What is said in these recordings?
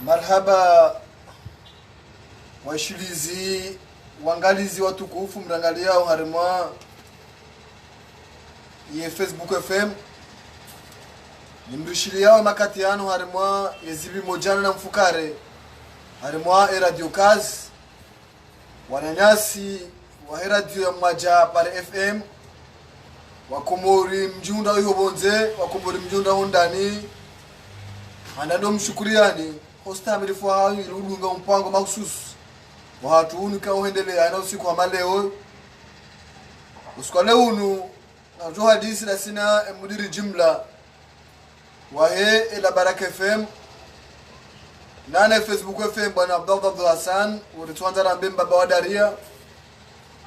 Marhaba washilizi wangalizi watukufu mrangalia uharimwa ye Facebook FM nimrishiliao makati yanu harimwa yezibi mojana na mfukare harimwa Radio Kaz wananyasi wa radio ya Maja pare FM wakomori mjunda uyobonze wakomori mjunda hondani anado mshukuriani hosta milifu hayo iludunga mpango mahususi watu unika uendelea na usiku wa maleo usiku leo unu na hadisi na sina mudiri jumla wa ila Baraka FM nane Facebook FM bwana Abdul Hassan urituanza na mbemba bawadaria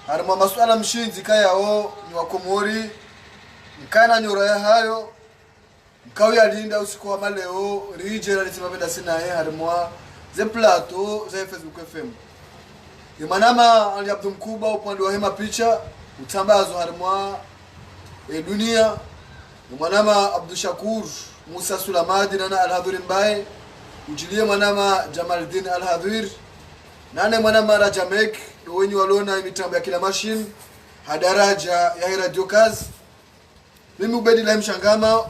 harimo masuala mshinzi kayao ni wakomori mkana nyoro ya hayo mkawi alinda usiku wa maleo rije alisimamia sina harimo ze plateau za Facebook FM Imanama Ali Abdul Mkuba upande wa hema picha utambazo harimo dunia Imanama Abdul Shakur Musa Sulamadi nana Al-Hadhir Mbaye ujilie manama Jamaldin Al-Hadhir nane manama Rajamek wenye walona mitambo ya kila machine hadaraja ya Radio Kaz mimi Ubedila Mshangama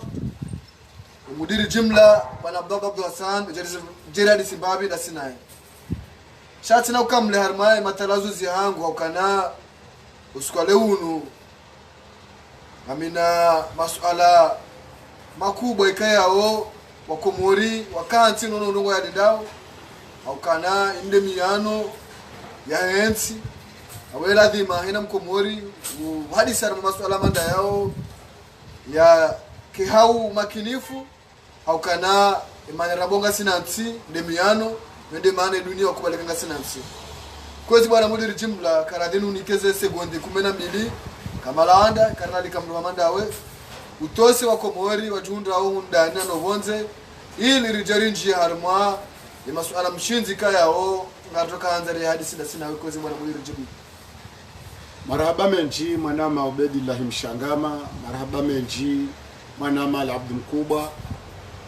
mudiri jumla bwana Abdul Hassan Gerard Simbabi na Sinai shati na ukamle harmaye matalazo zihangu ukana usikwale unu amina masuala makubwa ikayao wakomori wakanti nono ya dindao ukana inde miyano ya ensi awela dhima hina mkomori hadi sana masuala manda yao ya kihau makinifu ukana imani rabonga sinansi ndemiano wende maana dunia wakubalekanga sinansi kwezi bwana mudiri jumla karadenu nikeze segonde 12 kamalanda karali kamrwa mandawe utose wakomori wajunda au ndani no bonze ili rijarinji harma ni masuala mshinzi kayao ngatoka anzari hadisi da sina kwezi bwana mudiri jumla marhaba menji mwanama Ubedillah Mshangama marhaba menji mwanama Abdul Mkuba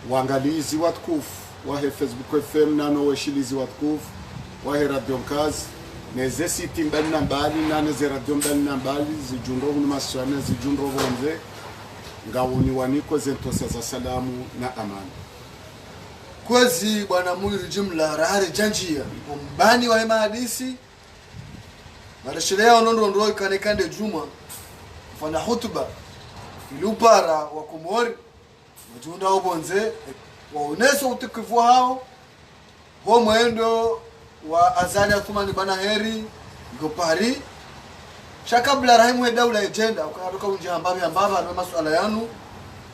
waangalizi watukufu wa Facebook FM nano washilizi watukufu wa Radio Kaz neze siti mbali na mbali nane ze radio mbali na mbali zijundo hunu maswana zijundo bonze ngawuni waniko zentosa za salamu na amani kwezi bwana mudiri jumla rahari janjia mbani wa hema hadisi marashelea nondo kanekande juma fana hutuba ilupara wa komori majunda obonze waoneso utukufu hao ho mwendo wa azali atumani bana heri ngo pari shakabla rahimu daula agenda ukatoka unje ambaba na masuala yanu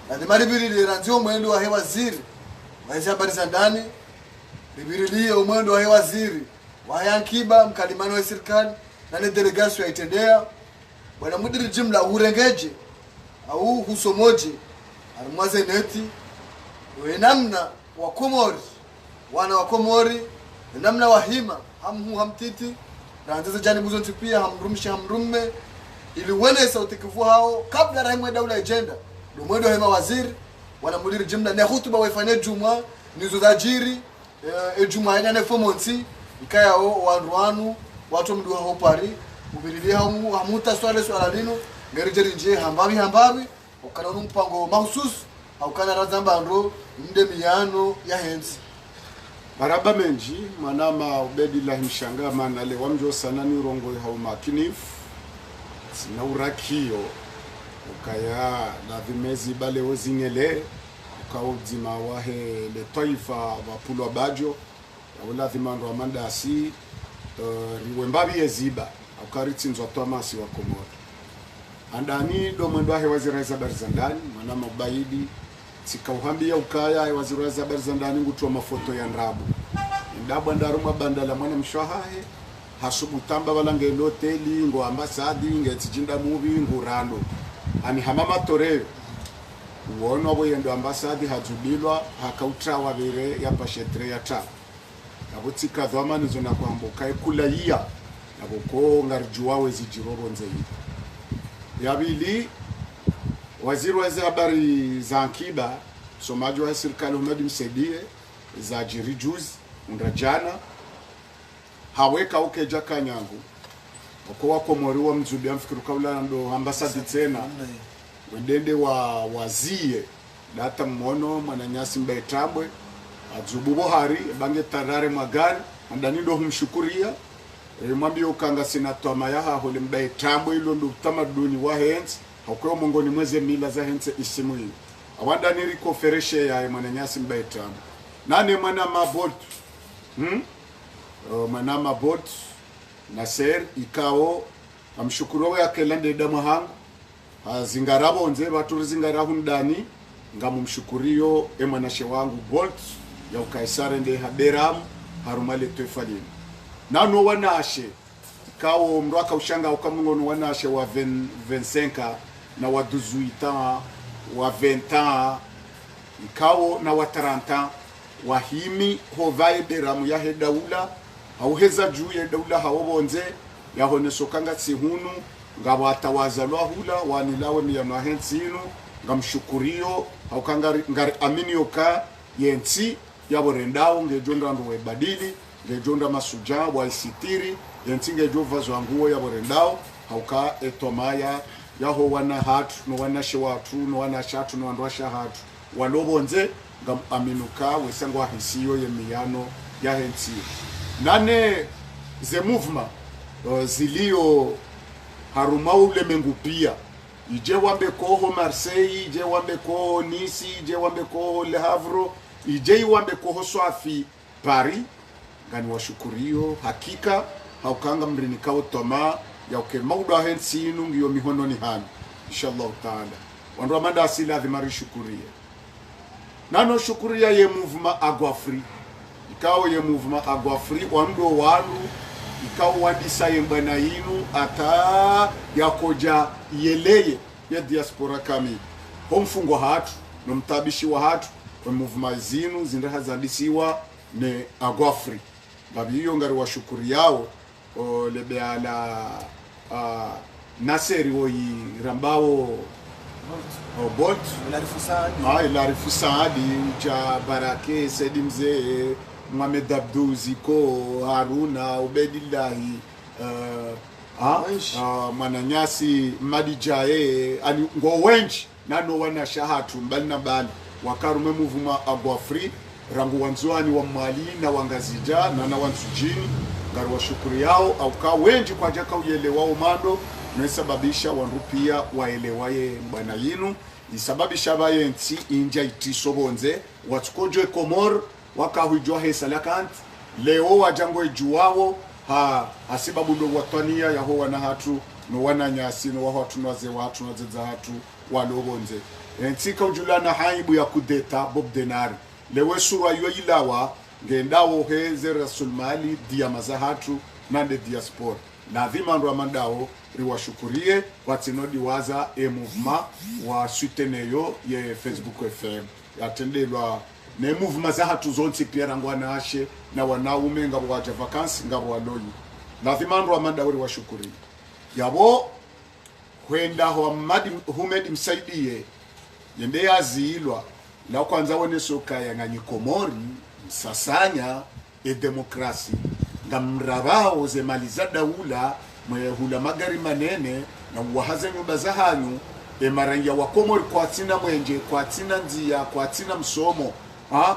na maribiri liranzio mwendo wa hewa waziri wa habari za ndani libiri mwendo wa hewa waziri wa yankiba mkalimano wa serikali na ile delegation yaitendea bwana mudiri jumla urengeje au husomoje almwaze neti we namna wa Komori, wana wa Komori namna wahima hamhu hamtiti ranzeza janibu zonti pia hamrumme ili wene sauti kifu hao kabla rahimwe daula agenda lumwedo hema waziri wana mudiri jimla na hutuba waifanye juma nizo zajiri juma ina ne fomonsi ikaya wanruanu watu mdu hopari ubirili hamuta swala lino ngarijeri nje hambabi ukana mpango mahusus au kana razamba ndo mde miyano ya hensi maraba menji manama Ubedillah Mshangama na le wamjo sanani urongo hau makinif sina urakio ukaya na vimezi bale ozingele ukauzima wahe le taifa wapulwa bajo ya ula thimando amandasi riwembabi yeziba ukaritsinzwa Thomas wa Komori andani do mwendo wahe waziraiza barizandani manama ubaidi sikauhambia ukaya waziraiza barizandani ngutua mafoto ya ndabu ndabwa ndaruma bandala mwana mshwahahe hasubu tamba balange hoteli ngo ambasadi ngetijinda mubi ngurando ani hamama toreo uono abo yendo ambasadi hajubilwa hakautrawa bere ya pashetre ya ta abutika dhama nizo na kwamboka ekula yia naboko ngarjuwa wezi jiroro nzei yabili waziri wa habari za akiba somaji wa serikali Ahmed Msaidie za jirijuzi undrajana haweka ukeja kanyangu kwa Komori wa mzubi amfikiruka ula ndo ambasadi tena wendende wa wazie data mmono mwananyasi Mbaitambwe azubu bohari bange tarare magari andani ndo humshukuria mwambie ukanga senator mayaha hole Mbaitambwe ilo ndo tamaduni wa hensi hakuwa mongoni mweze mila za hensi isimu hii awanda niri kofereshe ya mwananyasi Mbaitambwe nane mwana mabot manama bot Nasser ikao amshukuru wa kelande damu hangu zingarabo nze baturi zingarahu ndani ngamumshukuriyo mwanashe wangu bolt ya ukaisare nde haberam harumale tefalini nano wanashe ikao mraka ushanga ukamungono wanashe wa 25 na wa 18 wa 20 ikao na wa 30 wahimi hovaye beramu ya hedaula hauheza juu ya daula hawobonze yahonesokanga tsihunu ngabatawaza lwahula wanilawe miyano hensinu ngamshukuriyo haukanga ngari aminioka yensi yaborendao ngejonda ndo webadili ngejonda masuja wa isitiri yensi ngejova zwanguo yaborendao hauka etomaya yaho wana hatu no wana shewatu no wana shatu no andwasha hatu walobonze ngam aminuka wesangwa hisiyo yemiyano ya hensi nane ze movement zilio haruma ule mengupia ije wambe koho Marseille ije wambe koho Nice ije wambe koho Le Havre ije wambe koho Swafi Paris ngani washukuriyo hakika haukanga mrini kao toma ya uke mauda hensi nungiyo mihono ni hani inshallah taala wandu amanda asila dhimari shukuria nano shukuria ye movement Agwafri ikao ye movement Agwafri wando wanu ikao wadisa yembana inu ata yakoja yeleye ya diaspora kami homfungo hatu no mtabishi wa hatu wa movement zinu zindaha zandisiwa ne Agwafri babi hiyo ngari wa shukuri yao lebe ala Naseri woyi rambao Bolt ilarifu saadi cha Barake Saidi Mzee Mohamed Abdou Ziko Haruna Ubedillahi Mwananyasi Madijae ani ngowenji nano wana shahatu mbali na mbali wakarume movement Agwafri rangu wanzuani wa Mali na wangazija na wansujini ngari wa shukuri yao au ka wenji kwa jaka uyelewa umando nesababisha wanrupia waelewaye mbana yinu isababisha bayensi inja itisobonze watsukonjwe Komor wakahujwa hesalakant leo wajango ejuwao hasibabu ndo watania yaho wana hatu no wana nyasi no watu nwaze watu nwaze hatu walobonze entika ujulana haibu ya kudeta Bob Denari lewe sura yo ilawa ngendawo heze rasulmali dia mazahatu nande diaspora na dhima ndo amandao riwashukurie watinodi waza movement wa suiteneyo ye Facebook FM yatendelwa ne movement za hatu zonse pia rangwana ashe na wanaume ngabo waja vakansi ngabo waloi lazima ndo amadauri wa shukuri yabo kwenda humedi msaidie yende azilwa la kwanza wone soka ya nganyikomori msasanya demokrasi ngamrabao ze maliza daula mwehula magari manene na wahaze nyumba za hanyu marangia wa komori kwa tina mwenje kwa tina nzia kwa tina msomo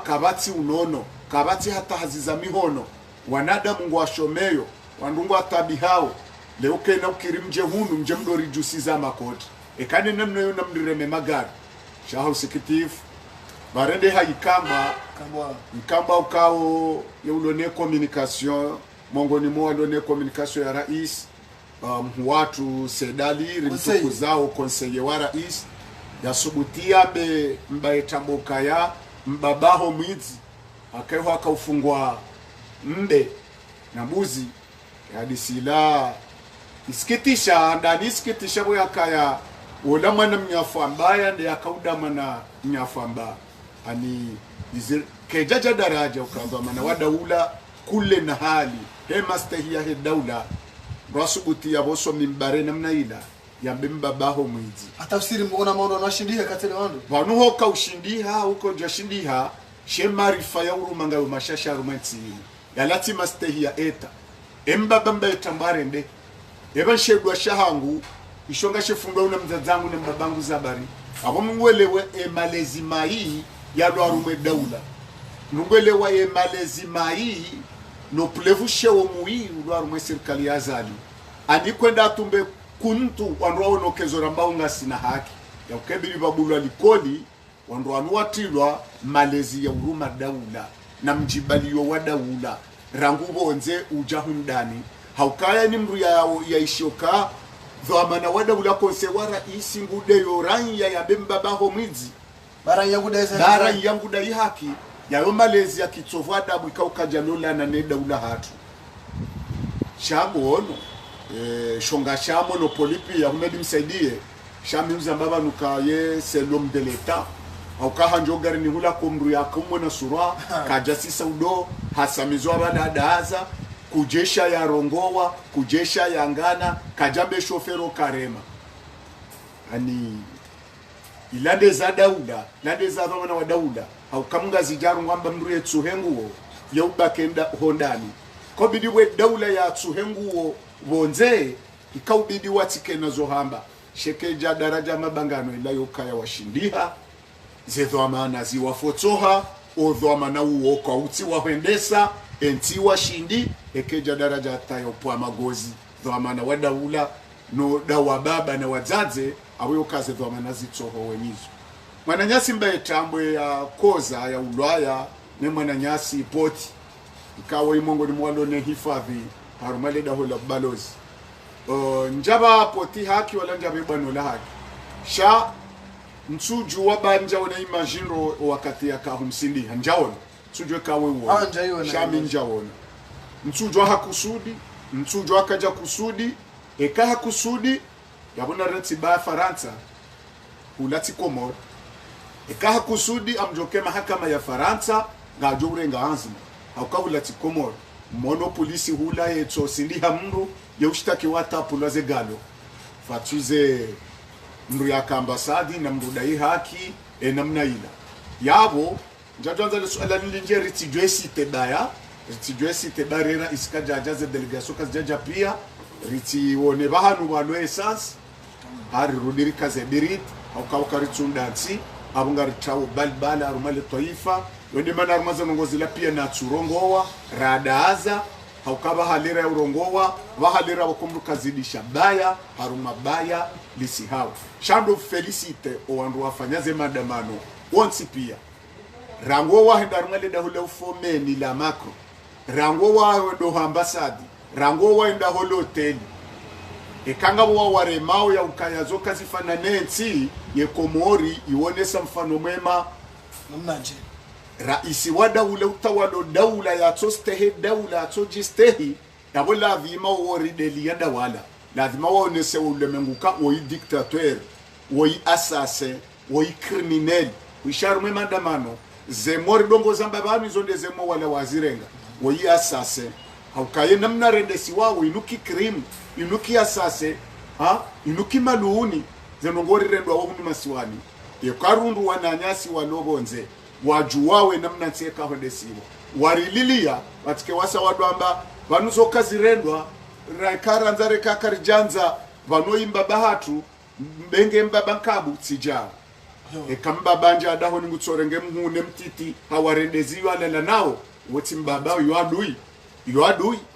kabati unono kabati hata haziza mihono wanada mungu washomeyo wandungu atabihao leo kena ukirimje hunu mje mdori jusi za makoti ekane namna yo namdireme magari shaho sikitifu barende haikamba nkamba ukao yeulone communication mongoni mwa lone communication ya rais watu sedali rimtuku zao konseye wa rais ya subutia be mbaetamboka ya mbabaho mwizi akeho akaufungwa mbe na mbuzi hadi sila isikitisha ndani isikitisha boya kaya wala mwana mnyafu ambaya ndi akauda mwana mnyafu amba ani izir kejaja daraja ukamba mana wadaula kule na hali hema stehia he daula rasubuti ya boso mimbare namna ila ya mbabaho mwizi atafsiri mbona maono nashindiha katele wandu vanu hoka ushindiha huko jashindiha she marifa ya urumanga umashasha rumansi ya lati mastehia eta embabamba etambarende eba shedwa shahangu ishonga shefungwa una mzazangu na mbabangu zabari abo mwelewe malezi mai ya lwarumwe daula mwelewe malezi mai no plevu shewo mui lwarumwe serikali ya zali ani kwenda atumbe kuntu wanroa no kezora mbaunga sina haki ya ukebili babulwa likoli wanroa nuwatilwa malezi ya uruma daula na mjibaliyo wa daula rangu bonze ujahundani haukaya ni mru ya ishoka dhamana wada ula konse wara isi ngude yoranya ya bembabaho mwizi bara yangu dai haki ya yo malezi ya kitsovu adabu ikaukaja lola na neda ula hatu shago ono shonga sha monopolipi ya humedi msaidie shami uzambaba nukaye selom de l'etat haukaha njogari ni hula kumru ya kumwe sura kajasi saudo hasamizwa bada daza kujesha ya rongowa kujesha ya ngana kajambe shofero karema ani ilande za daula lande za vamana wa daula haukamunga zijaru ngamba mru ye tsuhenguo ya ubakenda hondani kobidi we daula ya tsuhenguo bonze ikaubidi watike nazo hamba shekeja daraja mabangano ila yokaya washindiha zedhamana ziwafotoha odhamana uo kwa uti wahwendesa enti washindi ekeja daraja tayo pwa magozi dhamana wadaula no dawa baba na wazaze awe okaze dhamana zitoho wenyizo mwananyasi mbaye tambwe ya koza ya ulwaya ne mwananyasi poti ikawa imongo ni mwalone hifadhi harumale dahola balozi njaba poti haki wala njaba ibano la haki sha nsuju wabanja wana imagino wakati ya kahumsindi hanjaona nsuju kawe uo shami njaona nsuju hakusudi nsuju akaja kusudi eka hakusudi yabona ratiba Faransa hulati Komoro eka hakusudi amjoke mahakama ya Faransa ngajo urenga anzima haukavulati Komoro mono polisi hula yeto sindiha mndu yeushitaki wata pulaze galo fatuze mndu ya ambasadi na mndu dai haki namna ila yabo njajanza le swala nilinje ritijwesi tebaya ritijwesi tebarera iskaja jaze delegation kajaja pia riti wone bahanu walwe essence hari rudiri kazebirit au kaukaritsundansi abungari tawo balbala arumale taifa yonde mana arumaza nongozi la pia na tsurongowa radaza haukaba halira ya urongowa wahalira wakumru kazidisha baya haruma baya lisi hao shando felicite owandu wafanyaze madamano onsi pia rangowa hendarumale dahule ufomeni la makro rangowa ndo ambasadi rangowa enda holo hoteli ekanga wa waremao ya ukayazo kazifana nensi ye Komori iwonesa mfano mwema mnaje raisi wa daula utawalo daula ya tostehe daula tojistehi yabola vima wori deli ya dawala lazima waonese ulemenguka woi dictateur woi assassin woi criminel wisharume madamano zemo ridongo zamba banu zonde zemo wala wazirenga woyi asase haukaye namna rendesi wao inuki cream inuki asase inuki maluuni zenongori rendwa wo hunu masiwani yekarundu wananyasi walobonze wajuwawe namna tseka hodesiwa warililia watike wasa wadwamba vanuzoka zirendwa rakaranzare kakarijanza vanoimba bahatu mbenge mbaba nkabu tsijao ekamba banja adaho ningutsorenge mhune mtiti hawarendeziwa lala nao woti mbaba yoadui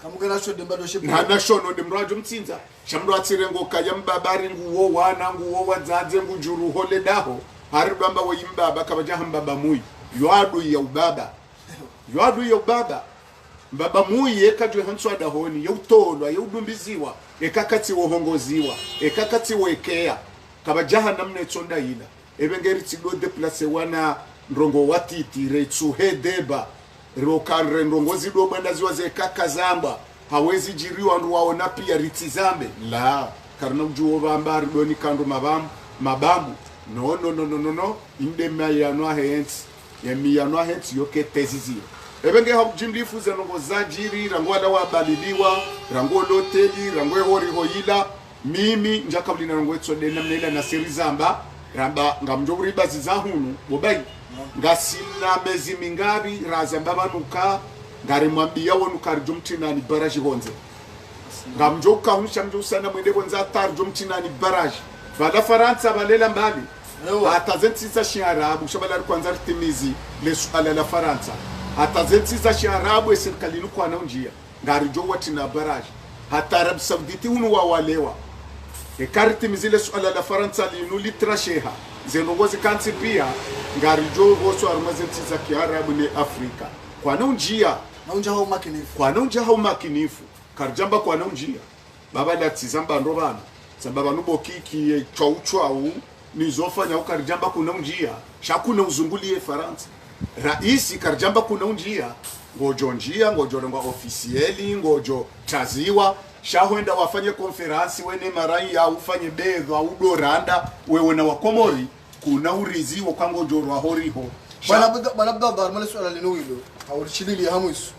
kamugana sho demba do shepu na shono ndimrajo mtsinza shamro atsirengo kaya mbabari nguwo wana nguwo wadzadze ngujuru hole daho hari bamba woyimbaba kabajaha mbaba muyi yoadui ya ubaba mbaba muyi ekajwe hanswa dahoni yautolwa yaudumbiziwa ekakati wohongoziwa ekakati wekea kabajaha namne tsonda ila ebengeri tsido de place wana ndrongo watiti retsu hedeba rokanre ndrongo zido banda ziwa ze kakazamba hawezi jiriwa ndu waona pia ritizambe la karna ujuo bamba ridoni kando mabambu no inde mayano ahents yemiyano ahents yoke tezizio ebenge hajimlifu zenongo zajiri rango ala wabaliliwa rango loteli rango hori hoyila mimi njakabulina rango etsode namnela na serizamba ramba ngamjoburi bazi zahunu bobai ngasina mezi mingabi razamba banuka ngari mwambia wonu karjumtina ni baraji honze ngamjoka hunsha mjusana mwende bonza tarjumtina ni baraji bala faransa balela mbali atazentisa shiarabu shabala kwanza timizi lesu ala la faransa atazentisa shiarabu serikali kwa naunjia ngari jowa tina baraji hata arab sauditi unu walewa ekariti mizile suala la faransa linuli trasheha zenongozi kansi pia ngarijo goso arumazenti za kiarabu ni Afrika kwa naunjia hau makinifu karjamba kwa naunjia baba la tizamba ndobana sababa nubokiki chauchau nizofanya ukarjamba kuna unjia shakuna uzungulie faransa raisi karjamba kuna unjia ngojo ngwa ofisieli ngojo taziwa shahoenda wafanye konferansi wene marai ya ufanye bedho au doranda wewe na wakomori kuna urizi wakango jorwa horiho bana baba mala swala lino hilo haurichilili hamuisu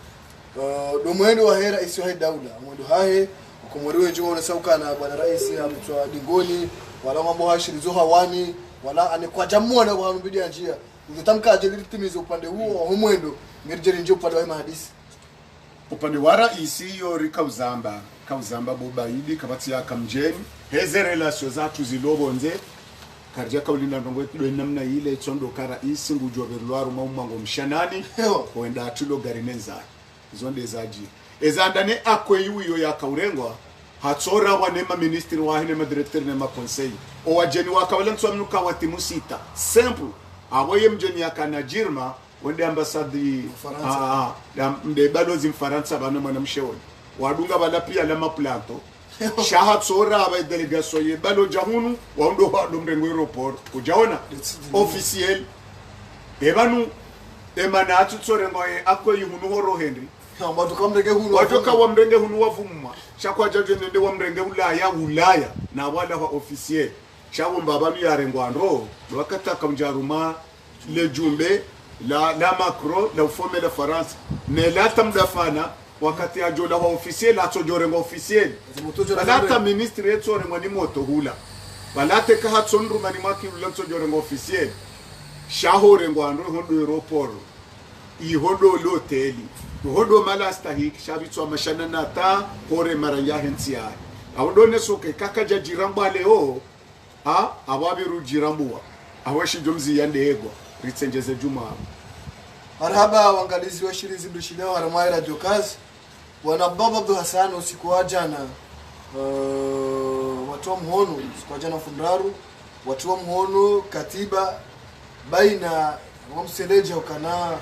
do mwendo wa hera isi wa daula mwendo hahe wakomori wenjo wanasauka na bwana rais amtwa dingoni wala mambo hashirizo hawani wala ane kwa jamua na wanubidi njia ungetamka ajili timizo upande huo wa mwendo ngerjeri nje upande wa mahadisi upande wa raisi yori kauzamba bobaidi kabati ya kamjeni heze relasyon zatu zilobonze karja kaulina ndongo etudo namna ile tsondo kara isi ngujwa berwaru maumango mshanani hoenda atulo garinenza zonde zaji ezandane akwe yuyo ya kaurengwa hatsora wanema ministri wahine madirecteur nema conseil o wajeni wakawala nswamnuka watimusita simple awoye mjeni yakana jirma wende ambasadi mde balozi mfaransa bana mwana mshewoni wadunga bala pia la maplanto shahat sora aba delegation ye balo jahunu wando wado mrengo aeroport ujaona officiel ebanu emana atutsore ngoye akwe yuhunu horo henry watoka wa mrenge hunu wavumwa shakwa jaje nende wa mrenge ulaya na wala wa officiel shawo mbabanu yarengwandro wakataka mjaruma le jumbe la Macron la ufome la France ne la tamdafana wakati ajola wa officiel atojore ngo officiel balata ministre etsore ngoni moto hula balate ka hatsonru mani maki ulantojore ngo officiel shahore ngwando hondo aeroport I hodo loteli hodo malasta hik shabitswa mashana nata hore maranya hensia awodo nesoke kakaja jiramba leo awabiru jirambua awashi jomzi yande ego ritsenjeze juma marhaba waangalizi wa shirizi mrishileo haramaira jokazi wana baba Abdul Hassan usiku wa jana watu wa mhono usiku wa jana fundaru watu wa mhono katiba baina wa mseleja ukana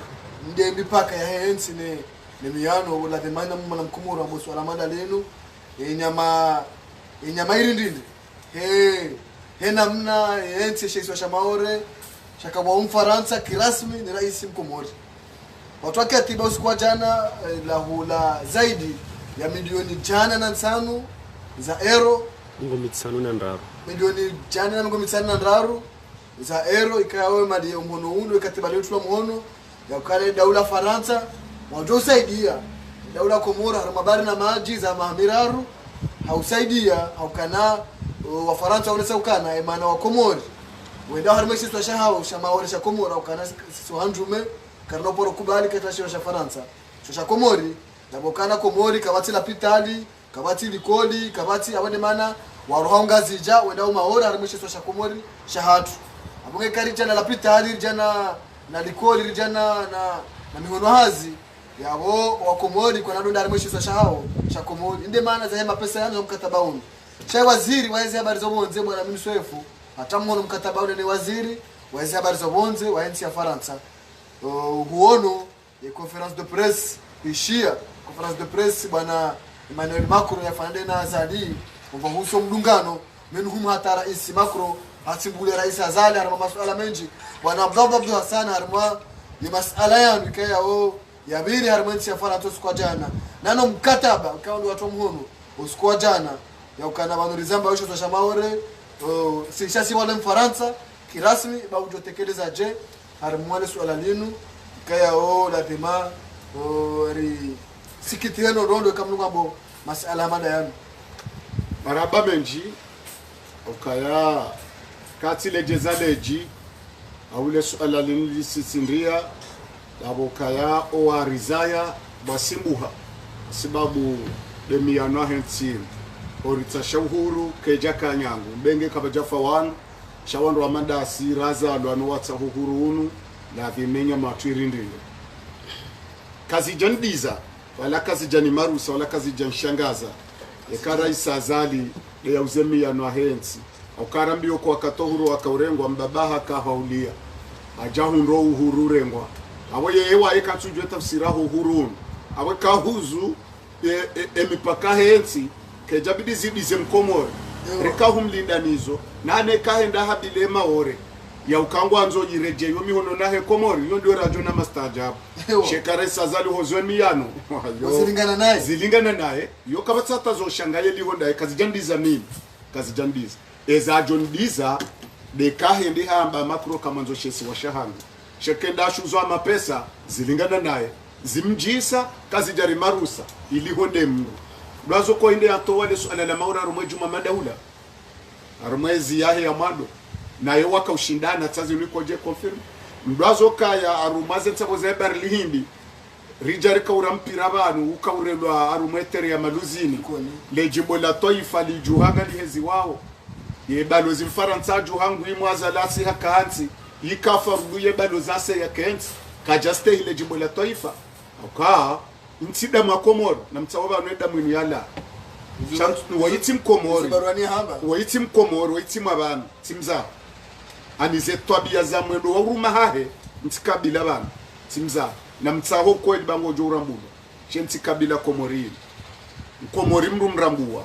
ndiye mipaka ya hensi ne miyano wala demana mwana mkumura bosu ala mada lenu inyama irindinde he namna hensi sheswa shamaore shakawa umfaransa kirasmi ni rais mkomori watu wake atiba usiku wa jana la hula zaidi ya milioni jana na nsanu za euro ngomitsanu na ndaru milioni jana na ngomitsanu na ndaru za euro ikawe mali mhono uno ikatiba letu la mhono ya kale daula Faransa wajosaidia daula Komoro harumabari na maji za mahamiraru hausaidia haukana wa Faransa unesa ukana emana wa Komori wenda harmeshi twasha hao shamaoresha Komoro ukana sisohanjume karno poro kubali katasho sha Faransa sha Komori na bokana Komori kabati la pitali kabati likoli kabati abane mana waruhanga zija wenda umaora harmeshi twasha Komori shahatu abonge kari jana la pitali jana na likoli jana na mihono hazi yabo wa Komori kwa nado ndari mwisho sha hao sha Komori inde maana za hema pesa yangu mkataba uni sha waziri waezi habari za bonze bwana Mswefu hata mmono mkataba uni ni waziri waezi habari za bonze wa nchi ya Faransa huono ya conference de presse ishia conference de presse bwana Emmanuel Macron ya fanade na Azali mbahuso mdungano menhum hata rais Macron hatimbule rais Azali harma masuala menji bwana Abdul Hassan harma ni masuala yangu kaya yabiri harmansi ya Faransa usiku jana nano mkataba ukawa watu mhono usiku jana ya ukana banorizamba yosho twashamaore si wale Mfaransa kirasmi ba ujotekeleza je harmwale swala linu kaya la tema ri sikitieno rondo kamlungabo masala mada yanu maraba menji ukaya kati lejezaleji aule swala linu lisisindria abokaya oarizaya basimbuha sababu demiano hensi orita shauhuru keja kanyangu benge kabajafa wan shawando amanda asiraza lwano watsa huhuru unu na vimenya matwirindile kazi jandiza wala kazi jani marusa wala kazi janshangaza ekara isazali ya uzemiano hensi okarambiyo kwa katohuru akaurengwa mbabaha kahaulia ajahunro uhuru rengwa awo yewa ekatujwe tafsiraho hurun awo kahuzu emipaka hensi kejabidi zidize Mkomori rekahumlindanizo nane kahenda habile maore ya ukangwa anzo yireje yo mihono nahe Komori yo ndio rajo na mastajabu shekare sazali hozwe miyano zilingana naye yo kabatata zo shangaye lihonda kazijandiza nini kazijandiza ezajondiza de kahende hamba makro kamanzo shesi wa shahanga shekenda shuzwa mapesa zilingana naye zimjisa kazi jari marusa ilihonde mngu lwazo ko inde atowale swala la maura rumwe juma madaula arumwezi yahe ya mado naye waka ushindana tsazi uliko je confirm lwazo kaya arumaze tsabo za berlihindi rijari ka urampira abantu ukaurelwa arumwetere ya maluzini lejimbo la toifa lijuhanga lihezi wao yebalozi Mfaransa juhangu imwaza lasi hakaanzi ikafa ruye balo zase ya kenzi kajaste ile jimbo la taifa oka ntida makomoro na mtsawa nweda mwini yala chantu wayiti Mkomori wayiti Mkomori wayiti mabana timza anize twabia za mwendo wa uruma hahe ntikabila bana timza na mtsaho ko bango jo urambuwa chenti kabila Komori Mkomori mru mrambuwa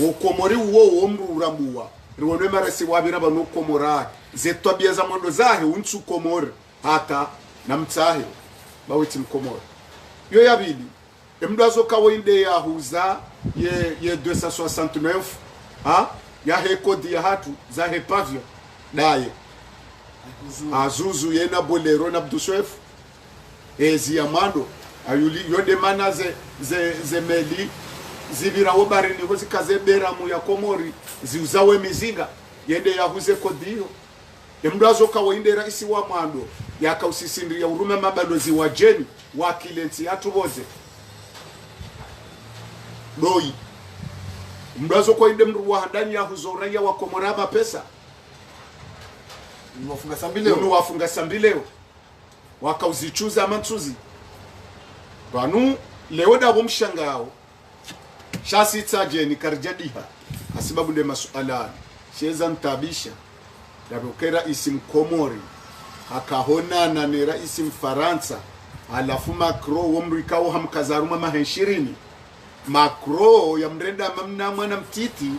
wo Komori wo mru urambuwa riwone marasi wabira bano Komora zetwabia za mwendo zahe untu Komori hata na mtsahe bawiti Mkomori yo yabili emdazo kawainde ya huza ye 269 ya hekodi ya hatu za hepavio daye azuzu yena bolero na Abduswef ezi amando ayuli yode mana ze meli zibira obarini hozi kazebera mu ya Komori ziuzawe mizinga yende ya huze kodiyo emdazo kawainde raisi wa mando yakausisindria urume mabalozi wa jeni wa kilenzi atuboze doi mdazo kwa inde mru wa handani ya huzoraya wa Komoraba pesa wafunga sambileo wakauzichuza amantuzi banu leo dabo mshangao shasi tajeni karjadiha asibabu de masuala sheza ntabisha dabokera isim Komori akahona na ni rais Mfaransa alafu Macron womrikao hamkazaruma mahenshirini Macron ya mrenda mamna mwana mtiti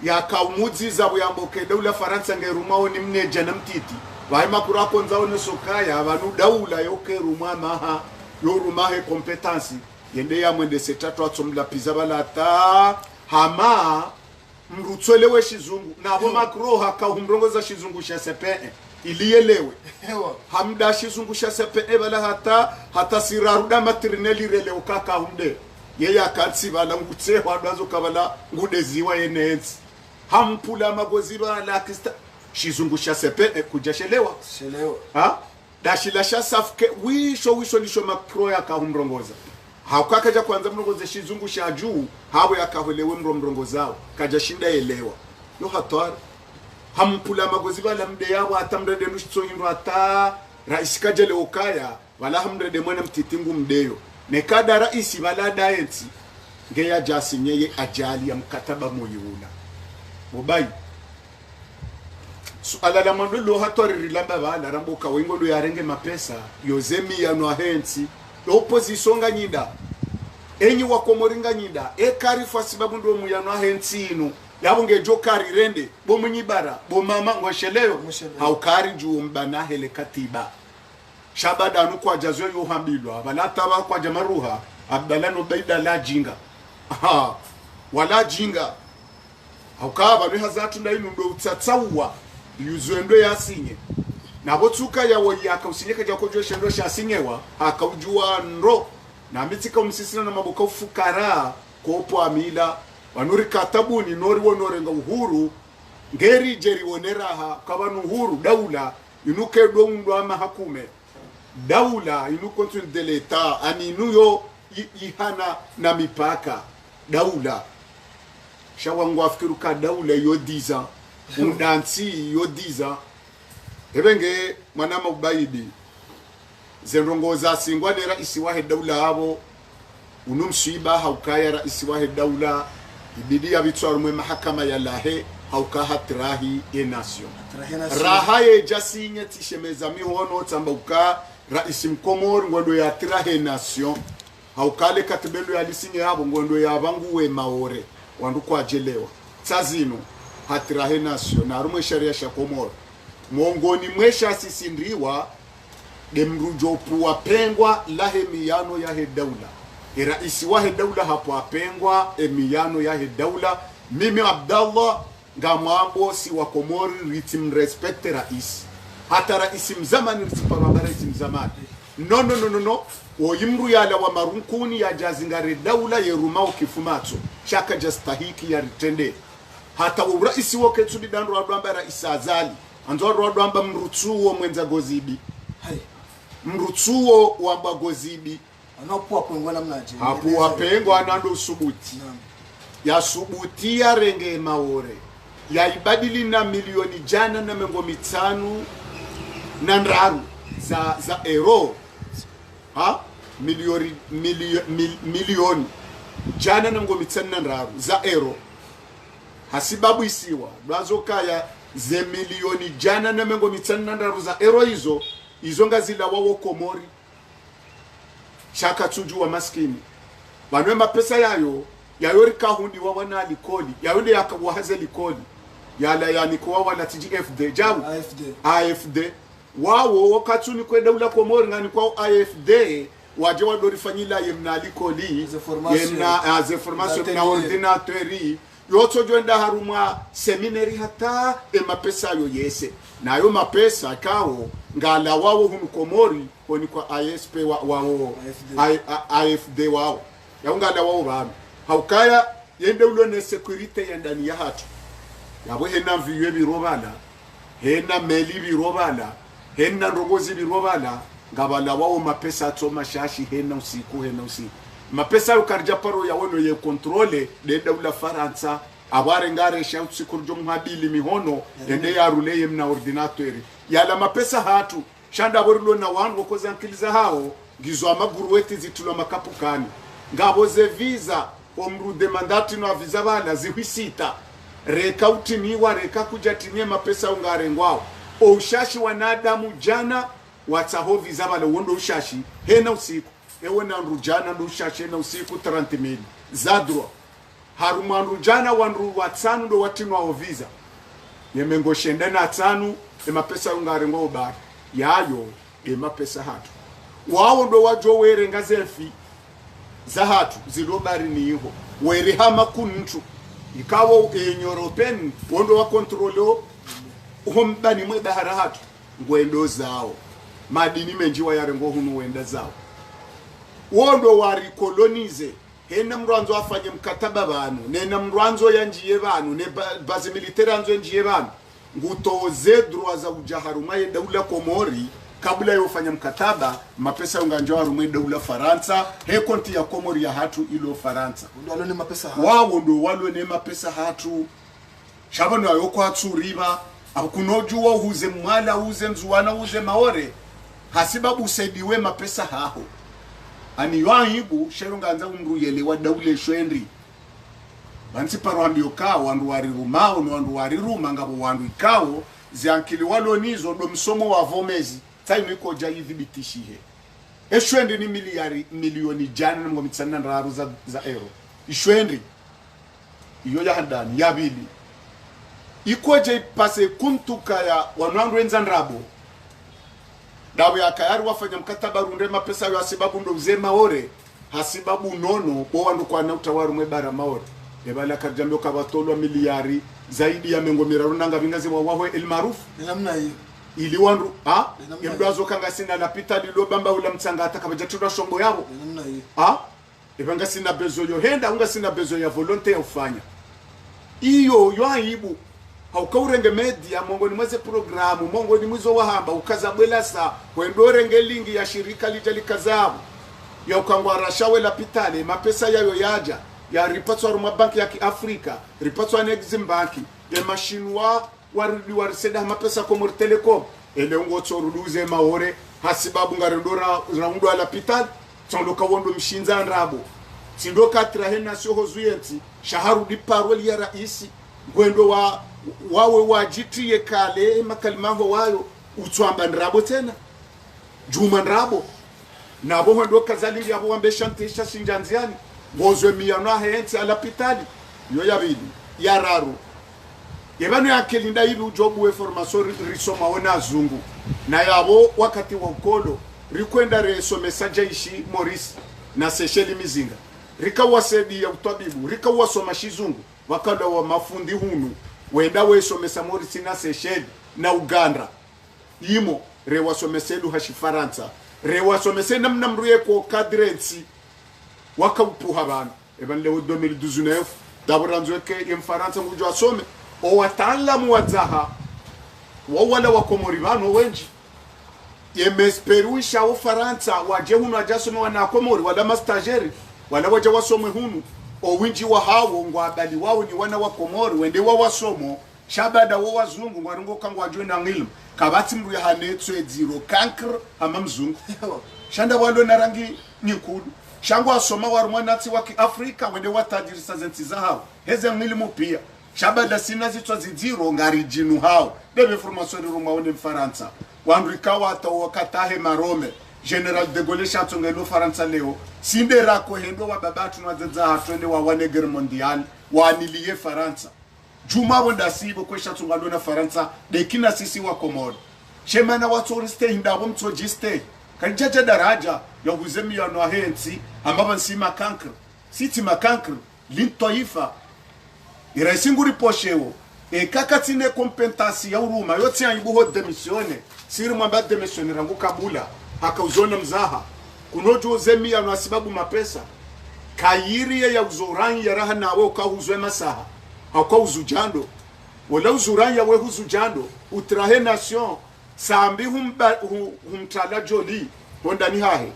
ya kaumuzi za buyamboke daula Faransa ngerumao ni mneja na mtiti vai Macron akonzao nesokaya abantu daula yoke rumama yorumahe kompetansi yende ya mwende setatu atsomla piza balata hama mrutswelewe shizungu nabo makro hakahumrongoza shizungu sha CPE iliyelewe hamda shizungu sha CPE bala hata siraruda matrineli rele ukaka humde yeye akatsi bala ngutse wadwazo kabala ngudeziwa yenenzi hampula magozi bala kista shizungu sha CPE kujashelewa ha dashila sha safke wisho lisho makro yakahumrongoza haukakaja kwanza mrongoze shizungu sha juu hawe yakaholewe mrongozawo kaja shinda elewa no hatwara hampula magozi bala mde yabo atamrede nushitsoyindu hata rais kaja leokaya wala hamrede mwana mtitingu mdeyo nekada rais bala daensi ngeya jasinyeye ajali ya mkataba moyuna mobai suala la mandolo hatwari rilamba bala ramboka wengo lo yarenge mapesa yozemi ya no ahensi opposition nganyinda enyi wakomoringa nyinda ekari fasibabu ndo muyano ahensinu yabo ngejo kari rende bo munyibara bo mama ngwesheleyo haukari juu mbana hele katiba shabada nuko ajazo yo hambilwa abalata ba kwa jamaruha abdalano baida la jinga aha wala jinga haukaba ni hazatu ndainu ndo utsatsawa yuzwendo yasinye nabo tsuka yawo yakausinyeka jakojo shendo shasinyewa akaujua ndo na mitika umsisina na mabuka ufukara kopo amila wanuri katabuni nori wonorenga uhuru ngeri jeri woneraha kabanu uhuru daula inuke dondo ama hakume daula inuko de l'etat ani nuyo ihana na mipaka daula shawangu afikiruka daula yodiza undansi yodiza ebenge mwanama ubaidi zenrongoza singwa ne raisi wa daula abo unumshiba haukaya raisi wa daula ibidi abitwara mu mahakama ya lahe hauka hatrahi e nation raha ye jasinye tishemeza mihono tambauka raisi mkomor ngondo ya trahe nation haukale katibelo ya lisinye abo ngondo ya banguwe maore wandu kwa jelewa tsazino hatrahe nation na rumwe sharia sha komor mongoni mwesha sisindriwa demrujo puwa pengwa lahe miyano ya daula raisi wa daula hapo apengwa emiyano ya daula mimi Abdallah ngamwambo si wa Komori ritim respect rais hata rais mzamani risipara rais mzamani no oyimru yala wa marunkuni ya jazingare daula yeruma ukifumatso shaka jastahiki ya ritende hata uraisi woke tsudi danro wadwamba rais azali anzo wadwamba mrutsuo mwenza gozibi mrutsuo wa bagozibi anapoa pengwa namna aje hapo apengwa anando subuti ya subuti ya renge maore ya ibadili na milioni jana na mengo mitano na nraru za euro ha milioni jana na mengo mitano na nraru za euro hasibabu isiwa dwazokaya ze milioni jana na mengo mitano na nraru za euro hizo ngazila wawo Komori shaka tuju wa maskini banwe mapesa yayo rika hundi wa wana likoli yayonde yakawahaze likoli yala yanikuwa wala TGFD jabu AFD wawo wakati ni kwa daula Komori ngani kwa AFD waje wadorifanyila yemna likoli yemna ze formation na ordinateur yoto joenda haruma seminary hata mapesa yo yese na yo mapesa kao ngala wawo hunu Komori oni kwa ISP wao AFD wao ya ngala wao bana haukaya yende ulone security ya ndani ya hatu yabo hena viwe birobana hena meli birobana hena rongozi birobana ngabala wao mapesa atoma shashi hena usiku mapesa ukarja paro ya wono ye controle de daula Faransa abare ngare shautu sikurjo mhabili mihono ende ya ruleye mna ordinateur yala mapesa hatu shanda borulo na wangu koza nkiliza hao gizo amaguru weti zitulo makapukani ngaboze visa omrude mandati no visa bana zihwisita reka utimiwa reka kujatimie mapesa ungarengwao ushashi wanadamu jana wataho visa bana wondo ushashi hena usiku ewe na nrujana ndo ushashi hena usiku 30,000 zadro haruma nrujana wanru watsanu ndo watinwa o visa yemengo shendana atanu mapesa ungarengwao bari yayo mapesa hatu wao ndo wajo werenga zefi za hatu zilobari niho were hama kuntu ikawo European wondo wa kontrolo hombani mwe bahara hatu ngwendo zao madini menjiwa yarengo hunu wenda zao wondo wari kolonize hena mrwanzo afanye mkataba banu nena mrwanzo yanjiye banu ne base militaire anzo yanjiye banu ngutoze droit za ujaharuma ya daula Komori kabla ya ufanya mkataba mapesa unganjwa rumwe daula Faransa he konti ya Komori ya hatu ilo Faransa ndo ni mapesa hatu wao ndo walo ne mapesa hatu shabano ayoko hatsuriba akunojuwa uhuze mwala uhuze nzuwana uhuze maore hasibabu usaidiwe mapesa haho ani yoahibu sherunganza umruyele wa daule shwenri bansi parwambi okawo wandu wari rumao no wandu wari ruma ngabo wandu ikawo ziankili walonizo do msomo wa vomezi taino iko jayidhibitishihe eshwendi ni milioni jana na mwamitsana raru za euro ishwendi iyo ya handani ya bili iko jay pase kuntuka ya wanwandu enzanrabo dawe akayari wafanya mkataba runde mapesa yo asibabu ndo uzema ore hasibabu nono bo wandu kwa na utawaru mwebara maore ebala karjambo kabatolwa miliari zaidi ya mengo miraru nanga vingazi wa wawe el maarufu namna hiyo ili wandu yemdazo kanga sina lapita lilo bamba ula mtsanga atakabajatula shombo yabo namna hiyo ebanga sina bezo yo henda unga sina bezo ya volonte ya ufanya iyo yo aibu haukaurenge media mongo ni mweze programu mongo ni mwizo wahamba ukazabwela sa wendorenge lingi ya shirika lijali kazabu ya ukangwa rashawe la pitale mapesa yayo yaja ya ripatwa ruma banki ya kiafrika ripatwa na Exim banki ya mashinwa wariseda mapesa Komori Telecom ele ungo tsoruduze maore hasibabu ngarendora raundu ala pitale tsondoka wondo mshinza nrabo sindoka trahena sio hozuyenti shaharu di parole ya raisi gwendo wawe wajitiye kale makalimango wayo utwamba nrabo tena juma nrabo nabo hondo kazali yabo wambe shantisha sinjanziani ngozwe miyano henti ala pitali yo yabili yararu yebanu yakelinda hivi ujobu we formation risoma ona zungu na yabo wakati wa ukolo rikwenda resomesa jaishi Morris na Seychelles Mizinga rikawasedi ya utabibu rikawasoma shizungu wakala wa mafundi hunu wenda wesomesa Morris na Seychelles na Uganda yimo rewasomeselu hashi Faransa rewasomese namna mruye ko kadrensi wakaupuha bana eban leo 2019 daburanzo ke in Faransa ngujo asome o wataalamu wazaha wawala wa Komori bano wenji yemesperuisha o Faransa waje hunu ajasome wana Komori wala mastageri wala waje wasome hunu o winji wa hawo ngwadali wao ni wana wa Komori wende wa wasomo shabada wa wazungu ngwaringo kangwa ajwe na ngilmu kabati mru ya hanetso eziro kankr amamzungu shanda walo na rangi nyikudu shangu asoma warumwa nati wa kiafrika wende watajirisa zenti za hao heze ngilmu pia shabada sina zitwa zidiro ngari jinu hao bebe formation rumwa wende Mfaransa wandrikawa ata wakatahe marome General de Gaulle chatongelo Faransa leo sinde rako hendo wa babatu na zedza hatwende wa wane guerre mondiale wa anilie Faransa juma wanda sibo kwa chatongalo na Faransa de kina sisi wa Komori shemana wa touriste hinda bomto jiste kanjaja daraja ya huzemi ya no ahensi amaba nsima kankr siti makankr lintoifa iraisinguri poshewo kakatine kompentasi ya uruma yote ya ibuho demisione siri mwamba demisione rangu kabula hakauzona mzaha kunojo uzemi ya sababu mapesa kayiri ya uzoranyi ya raha nawe ukahuzwe masaha haukauzujando wala uzoranyi ya we huzujando utrahe nation sambi humtala joli honda ni hahe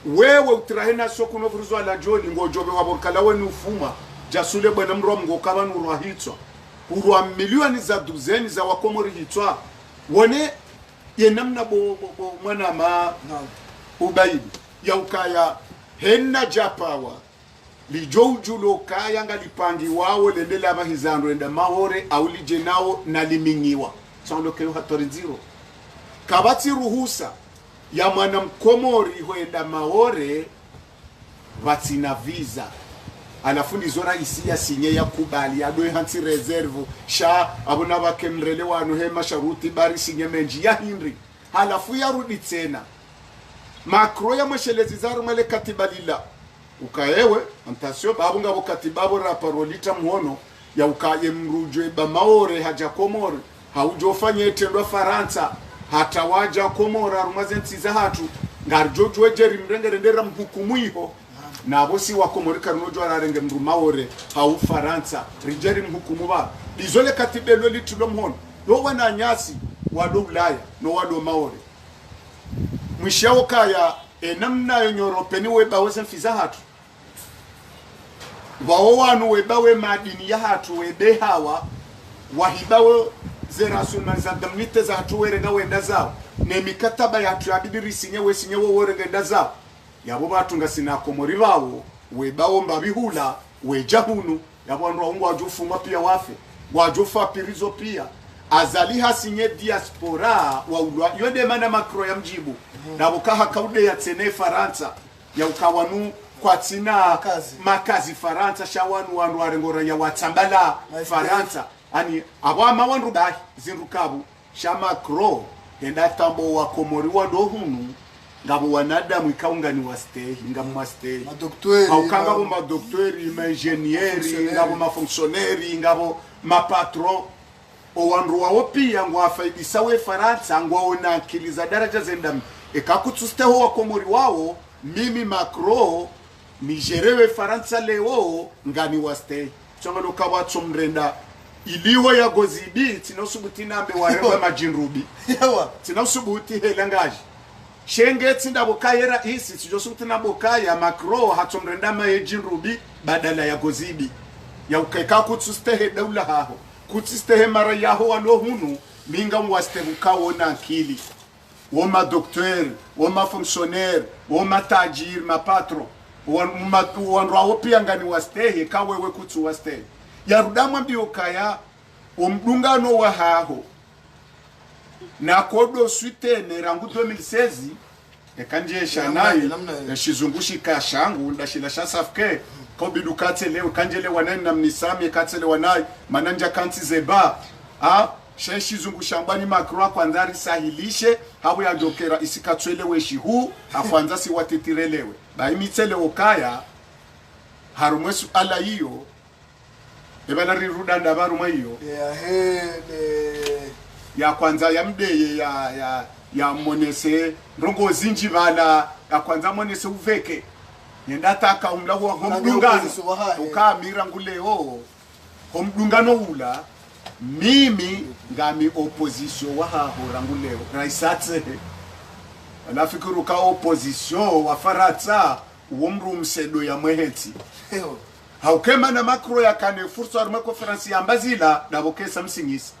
wewe utrahe nation kunovuruzwa la joli ngojobe waborkalawe ni ufuma jasule bwana mromgo kaba nurwa hitwa urwa milioni za duzeni za wakomori hitwa wone yenamna bo mwana ma ubaidi ya ukaya henna japawa lijoujulo kaya ngalipangi wao lendela mahizando enda mahore au lijenao na limingiwa saulo keyo hatori zero kabati ruhusa ya mwana mkomori hoenda mahore vatina visa alafundi zora isia sinye ya kubali adoe hansi reserve sha abona bakemrele wanu hema sharuti bari sinye menji ya hinri halafu ya rudi tena makro ya mashelezi zaru male katiba lila ukaewe antasio babu ngabo katiba bo raparolita muhono ya ukaye mrujwe ba maore haja komore haujofanye tendo Faransa hata waja komora rumazenti za hatu ngarjojo jeri mrengerendera mhukumu iho nabo si wakomorika runojo ararenge mru maore hau Faransa rijeri mhukumu ba izole katibelo litulo mhono do wana nyasi wado Ulaya no wado maore mwishao kaya namna Europeni weba wesen fiza hatu wao wanu weba we madini ya hatu webe hawa wahibawe zerasun za damnite za hatu werenga wenda zao ne mikataba ya hatu abidiri sinye wo werenga wenda zao yabo batunga sinakomori bawo webawo mbabihula wejahunu yabo ndo wangu wajufuma pia wafe wajufa pirizo pia azali hasinye diaspora wa ulwa yode mana makro ya mjibu na bukaha kaude ya tsene Faransa ya ukawanu kwa tina makazi Faransa shawanu wanu arengora ya watambala Faransa ani abama wandu bahi zinrukabu shama kro enda tambo wa komori wa dohunu ngabo wanadamu ikaungani wa stay ngamu wa stay madoktori au kanga bo madoktori ma ingenieri ngabo ma fonctionnaire ngabo ma patron o wandu wa pia ngwa faidisa we Faransa ngwa ona akili za daraja zendam ekakutusteho wa komori wao mimi Macron nigerewe Faransa leo ngani wa stay changalo kabatso mrenda iliwo ya gozibi tinosubuti nambe wareba majinrubi yawa tinosubuti helangaji shenge tsinda bokayera isi tijosubuti na bokaya Macron hatomrenda majinrubi badala ya gozibi ya ukeka kutsustehe daula haho kutsustehe mara yaho walohunu minga mwastebuka wona akili woma docteur woma fonctionnaire woma tajir ma patron wanrao pia ngani wastehe kawewe kutsu wastehe yarudamwa biokaya omdungano wa haho na kodo suitene rangu 2016 ekanje shanayi shizungushi kashangu ndashila shasafke ko bidukate leo kanjele wanani na mnisami katele wanai mananja kanti zeba shizungu shambani Macron kwanzari sahilishe habu ya dokera isikatwelewe shihu afwanza si watitirelewe baimitele okaya harumwesu ala hiyo ebana riruda ndabaru maiyo ya kwanza ya mdeye ya monese rongo zinji bala ya kwanza monese uveke nendata ka umlawo homdungano ukamira nguleo homdungano ula mimi ngami opposition wa haho nguleo raisatse anafikuru ka opposition wa Faransa uomru msedo ya mweheti haukema na Macron ya kane fursa arme conference ya mbazila dabokesa msingisi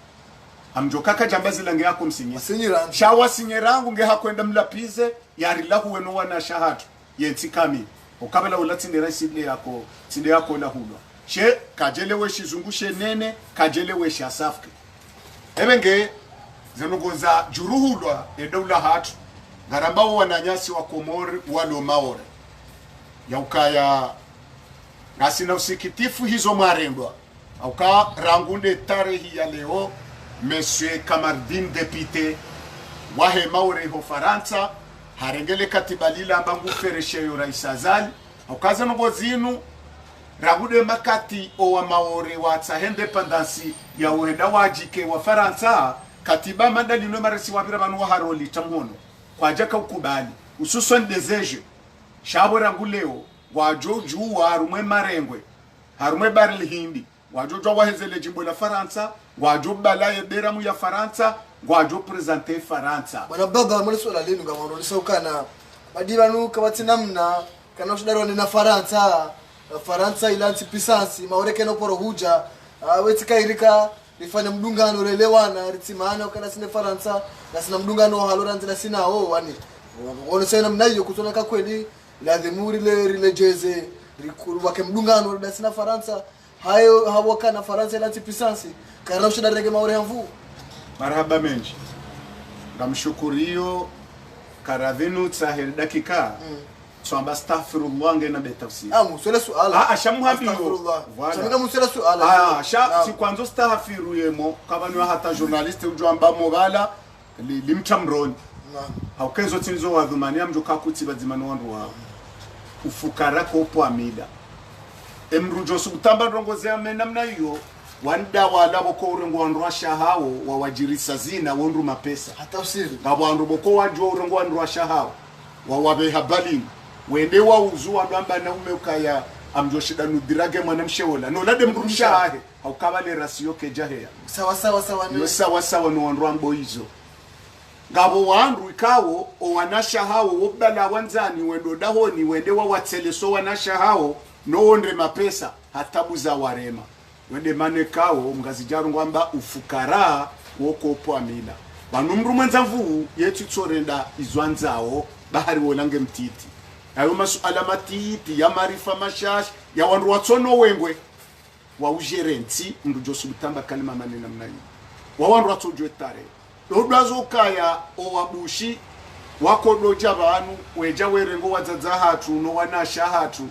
amjokaka jambazila nge yako msingisi shawa sinyerangu nge hakwenda mlapize yarilahu weno wana shahatu yenti kami ukabela ulatinde raisile yako tinde yako la hulwa she kajele we shizungushe nene kajele we shasafke ebenge zanugoza juruhulwa edoula hatu garamba wananyasi wa Komori walo maore ya ukaya nasina usikitifu hizo marendwa auka rangunde tarehi ya leo monsieur Kamardine député wahe maure ho Faransa harengele katibalila ambangu fereshe yo rais Azali aukaza ngozinu ragude makati owa maore wa tsa independence ya uenda wajike wa Faransa katiba mandali no maresi wabira banu wa haroli tamono kwajaka ukubali ususon deseje shabo ranguleo wajoju warumwe marengwe harumwe baril hindi wajoju wahezele jimbo la Faransa wajobala yeberamu ya Faransa wajo presenter Faransa bana baba muri sola lenu ngamaro lisokana badibanu kabatinamna kana ushidaro na Faransa ilanti pisansi maoreke no poro huja wetika irika nifanya mdungano relewana ritimana kana sine Faransa na sina mdungano haloranzi na sina wani wono sena mnayo kutona ka kweli lazimuri le jeze rikuru wake mdungano na sina Faransa hayo hawoka na Faransa ilanti pisansi kana ushidaro rege maore hamvu marhaba menji ngamshukurio karavinu tsahir dakika Swamba astaghfirullah ngena betafsiri. Muswele suala. Ashamuhambiyo. Voilà. Samina muswele suala. Si kwanzo staghfiru yemo kabano hata journaliste ujamba mobala limtamroni. Haukenzo tinzo wadhumania mjoka kuti bazimano wandu wa ufukara ko po amida. Emrujo subutamba rongoze amena namna hiyo wanda wala boko urengo wanrwasha hao wawajirisa zina wonru mapesa hata usiri ngabo wandu boko wajwa urengo wanrwasha hao wawabe habali wende wa uzua ndamba na ume ukaya amjoshida nudirage mwanamsheola no lade mrusha ahe au kabale rasio kejahea sawa yo sawa no wanrwa mboizo ngabo wandu ikawo o wanasha hao wobala wanzani wendo dahoni wende wa watseleso wanasha hao no onde mapesa hatabuza warema wende manekawo mgazijaru ngwamba ufukara wokopo amila banumru mwenza mvu yetu tsorenda izwanzao bahari wolange mtiti ayo masuala matiti ya marifa mashash ya wandu watsono wengwe wa ujerenti ndujo subutamba kalima manena mnayi wa wandu watojwe tare odwazo kaya o wabushi wako doja banu weja werengo wadzadza hatu no wanasha hatu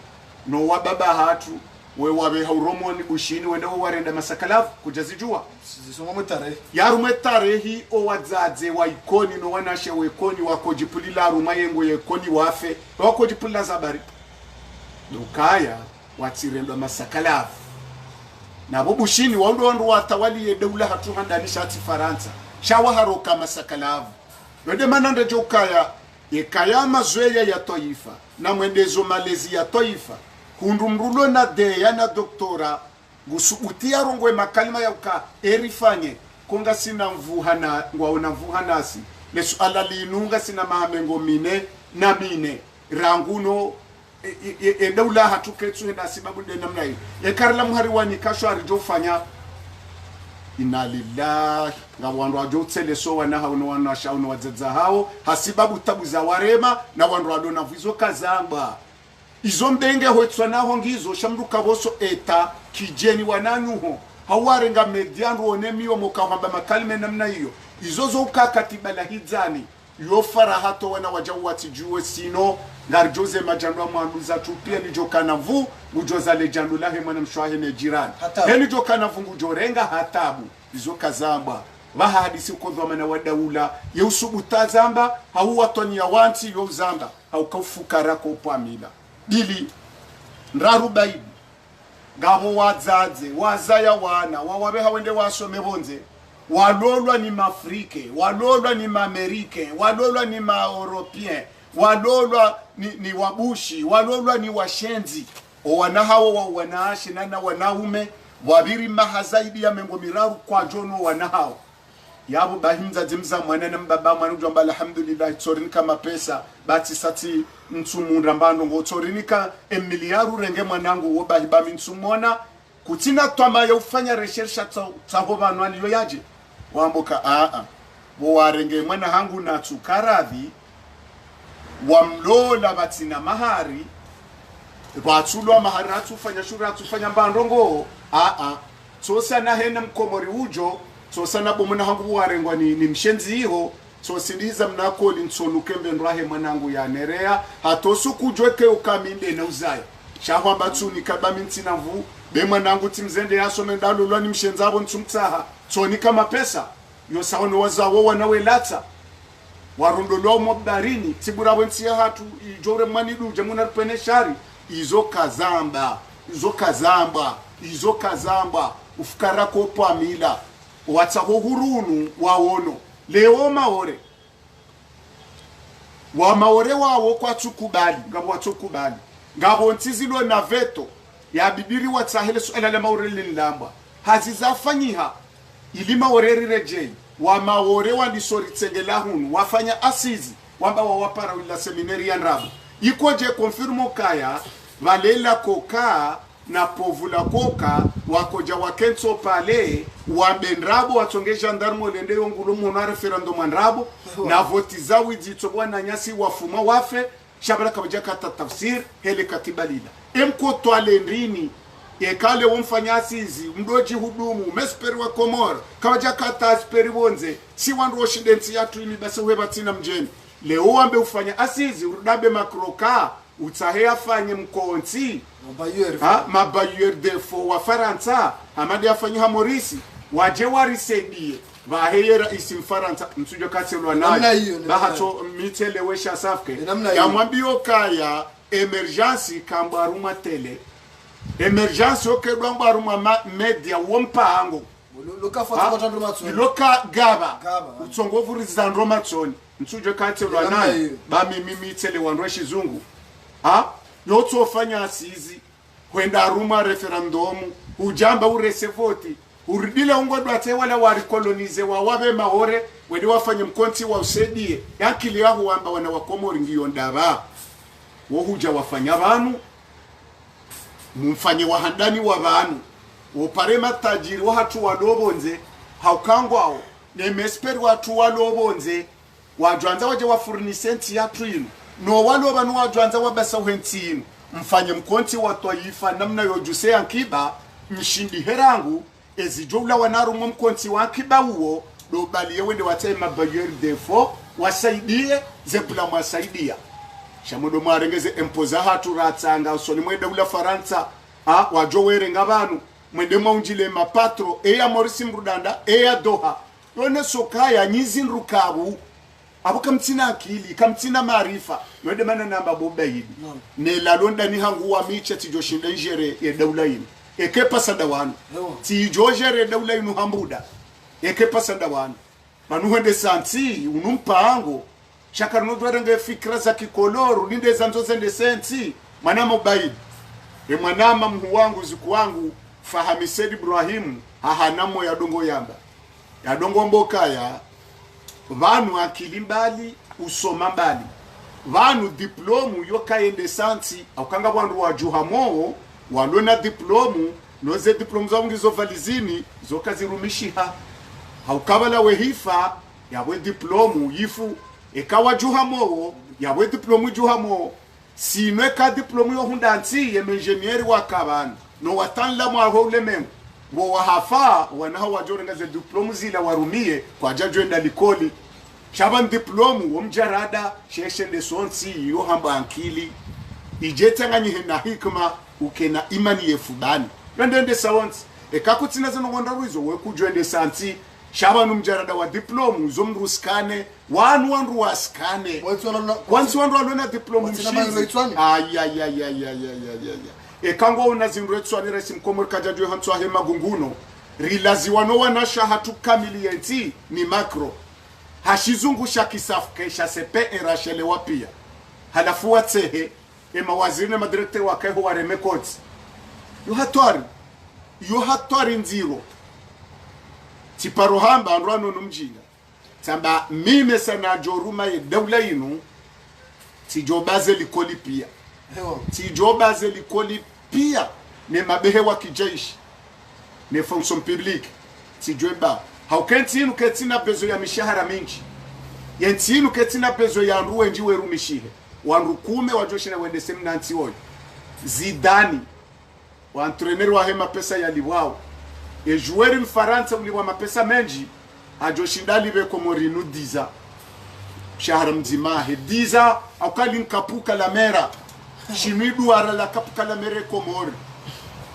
no wababa hatu we wabe hauromoni bushini wende warenda masakalavu kujazijua zisonga mutare yarume tarehi o wadzadze wa ikoni no wanashe we ikoni wako jipulila ruma yengo ye ikoni wafe wako jipulila zabari dukaya watirenda masakalavu na bushini wandu watawali ye dawla hatu handani shati Faransa shawa haroka masakalavu wende mananda jokaya ye kayama zweya ya toifa na mwendezo malezi ya toifa hundumrulo na deya na doktora gusubutia rongwe makalima ya uka erifanye konga sina mvuhana ngwaona mvuhanasi lesu alalinunga sina mahamengo mine na mine ranguno daula hatuketsu henda sababu de namna hii yekarla muhariwani kasho arijofanya inna lillahi ngawandu ajotsele so wana hauno wana shauno wadzadza hao hasibabu tabu za warema na wandu adona vizo kazamba izo mbenge hoetswa naho ngizo shamruka boso eta kijeni wananyuho hawarenga medianru onemiyo mukahamba makalime namna hiyo izo zo ukakatiba la hizani yo farahato wana wajawati juwe sino ngarjoze majandwa mwanduza tupia nijokana vu ngujoza lejandu lahe mwana mshwahe ne jirani heni jokana vu ngujorenga hatabu izo kazamba waha hadisi ukodwa mana wadaula yeusubuta zamba hauwa toni ya wanti yo zamba haukafukara kwa upamila dili nrarubaidi ngabo wadzadze wazaya wana wawabe hawende wasome bonze walolwa ni mafrike walolwa ni maamerike walolwa ni maeuropien walolwa ni wabushi walolwa ni washenzi o wanahawo wa wanaashi na wanaume wabiri mahazaidi ya mengo miraru kwa jono wanahawo yabo bahimza jimza mwana na mbaba mwana jomba alhamdulillah tsorinika mapesa bati sati nsumunda mbando ngo tsorinika emiliaru renge mwanangu wo bahiba minsumona kutina twama ya ufanya research tsaho bantu aliyo yaje wamboka wo warenge mwana hangu na tsukaradhi wamlola batina mahari batsulwa mahari atufanya shura atufanya mbando ngo tsosa na hena mkomori ujo tsosa na bomuna hangu warengwa ni mshenzi hiyo tsosindiza mnako linsoluke mbendrahe mwanangu ya nerea hatosu kujweke ukaminde na uzaya shahwa batsuni kabaminti na mvu be mwanangu timzende yasome ndalo lwani mshenzabo ntsumtsaha tsoni kama pesa yo sawono wazawo wanawelata warundolo mobarini tiburabo ntsiya hatu ijore manidu jamuna pene shari izo kazamba ufukara ko pamila watsaho hurunu wawono leo maore wawo kwa tsukubali ngabo watsukubali ngabo ntizilo na veto ya bibiri watsahele suela la maore lilamba hazizafanyiha ili maore rirejei wa maore wandisori tsengela hunu wafanya asizi wamba wawapara wila seminari ya nrabu ikoje konfirmo kaya valela koka na povula koka wakoja wakenso pale wambendrabo watongesha ndarmo lende yongulumu na referendum andrabo na voti zawi zitsobwa na nyasi wafuma wafe shabala kabaja kata tafsir hele katiba lila emko twalendrini ekale womfanyasi hizi mdoji hudumu mesperi wa komor kabaja kata asperi bonze si wandu oshidensi yatu ini basi weba tina mjeni leo wambe ufanya asizi urudabe makroka utahe afanye mkonzi mabayuer defo wa Faransa amadi afanye hamorisi waje warisedie vaheyera isim Faransa msujo katselwa nayo bahato mitelewesha safke ya mwambio kaya emergency kambaruma tele emergence okedwa ngwaruma media wompango lokafatwa tandro matsoni loka gaba Gaba. utsongovu rizandro matsoni mtsuje katselwa Gaba naye hiyo. bamimimitsele wandu weshizungu ha yotsofanya asizi kwenda ruma referendum ujamba uresevoti uridile ungodwa te wala wari colonize wa wabe mahore wedi wafanye mkonti wa usedie yakili yahu wamba wana wakomori ngiyo ndaba wo huja wafanya banu mumfanye wahandani wa banu opare matajiri wa hatu walobonze haukangwao nemesperi watu walobonze wajwanza waje wafurnisenti ya twinu no waloba no wajwanza wabasa uhentinu mfanye mkonti wa taifa namna yojuse yankiba mshindi herangu ezijula wanaru mkonti wa kiba uo do baliye wende watema bayeri defo wasaidie zepula mwasaidia shamodo mwarengeze empoza hatu ratsanga usoni mwede ula Faransa wajo werenga banu mwende mwaunjile mapatro eya Morisi Mrudanda eya Doha yone sokaya nyizi nrukabu abuka mtina akili kamtina maarifa mwede mana namba bobaidi ne la londa ni hangu wa miche tijoshinda njere ya daula inu eke pasada wanu tijojere daula inu hambuda eke pasada wanu manu hende santi unumpango shaka nodwarenga fikra za kikoloru ninde zanzo zende senti manama ubaidi manama mhu wangu ziku wangu Fahamisedi Ibrahim hahanamo ya dongo yamba ya dongo mbokaya vanu akili mbali usoma mbali vanu diplomu yokaende santi aukanga wandu wajuhamoo walona diplomu noze diplomu za ungizo valizini zokazirumishiha haukabala wehifa yawe diplomu yifu ekawa juhamoo yawe diplomu juhamoo sinwe ka diplomu yo hundanti ye engineer wakabana no watanla mwaho ulemengu wo wahafa wanaho wajorenga ze diplomu zila warumie kwa jajwenda likoli shaban diplomu womjarada sheshende sonsi yo hamba ankili ijetanganye na hikma ukena imani yefubani ndende sawonsi ekakutsina zeno ngonda ruizo wekujwende santi shaban umjarada wa diplomu zomruskane wandu waskane wansi wandu alona diplomu mshizi ekango unazindu etswani resi mkomori kajadwe hantswa he magunguno rilazi wano wanasha hatu kamilienti ni makro hashizungu shakisafuke shasepe erashele wapia halafu watsehe mawaziri na madirektori wakeho wareme koti yo hatwari nziro tiparohamba anrano numjinga tamba mime sana joruma ye daula inu tijobaze likoli pia tijobaze likoli pia ne mabehe wa kijeshi ne fonction publique tijweba haukenti inu ketina bezo ya mishahara mingi yenti inu ketina bezo ya nruwe njiwe rumishihe wanrukume wajoshina wende seminanti oyo Zidani wa antreneri wa hema pesa ya liwao joueur mfaransa uliwa mapesa menji ajoshindali be komorinu diza shahara mzima he diza akali nkapuka la mera shimidu ara la kapuka la mere komori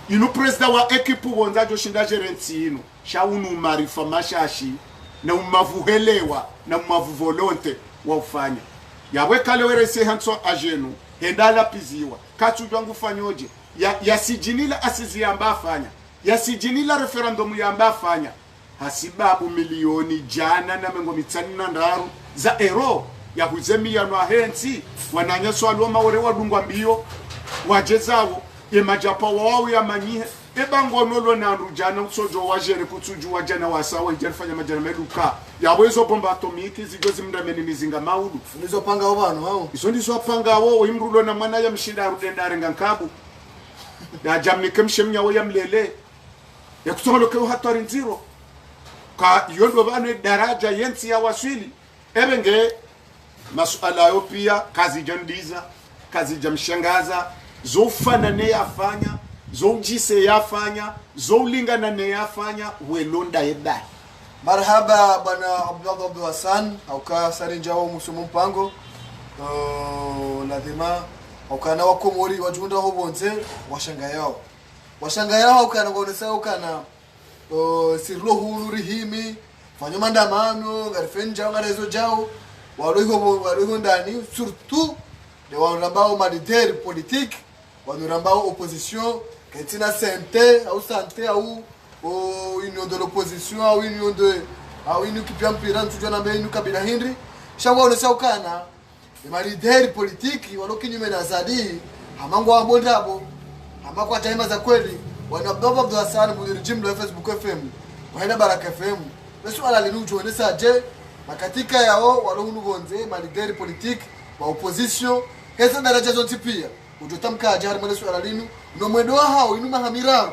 inu president wa ekipu wonza joshinda gerenti inu shaunu marifa mashashi na umavuhelewa na umavuvolonte wa ufanya yawe kale werese hanso ajenu hendala piziwa katujwa ngufanyoje ya sijinila asizi yamba afanya ya sijinila referendum yamba afanya hasibabu milioni jana na mengo mitani na ndaru za ero ya huzemi ya nuahensi wananyeswa loma wore wadungwa mbio wajezawo ye majapa wawo ya manyihe ebango nolo na rujana usojo wajere kutuju wajana wasawa ijarifanya majana meduka ya wezo bomba atomiki zigozi mndameni mizinga maudu nizo panga obano hao iso ndizo panga wo imrulo na mwana ya mshinda rudendare ngankabu ya jamni kemshemnya wo ya mlele ya kutongolo ke hatari nziro ka yondo bane daraja yensi ya waswili ebenge masuala yo pia kazi jandiza kazi jamshangaza zofana ne yafanya zojise yafanya zolingana ne yafanya welonda yeda marhaba bwana Abdullah Abdul Hassan au ka sarinjao musumu mpango lazima au kana wakomori wajunda hobonze washanga yao kana ngonesa ukana sirlo hulu rihimi fanyo mandamano garfenja ngarezo jao waloho ndani surtout de wanrambao militaire politique wanrambao opposition ketina sente au santé au union de l'opposition au union kipia mpira ntujua na mbele kabila hindri shangwa onesha ukana malideri politiki walokinyume na zadi hamangu wa bondabo hamako kwa taima za kweli wanababa bwa sana mudiri jimlo ya Facebook FM waenda Baraka FM lesu ala linujo onesa je makatika yao walohunu bonze malideri politiki wa opposition hesa daraja zote pia ujotamka ajari mwelesu ala linu no mwedoa hao inuma hamiraru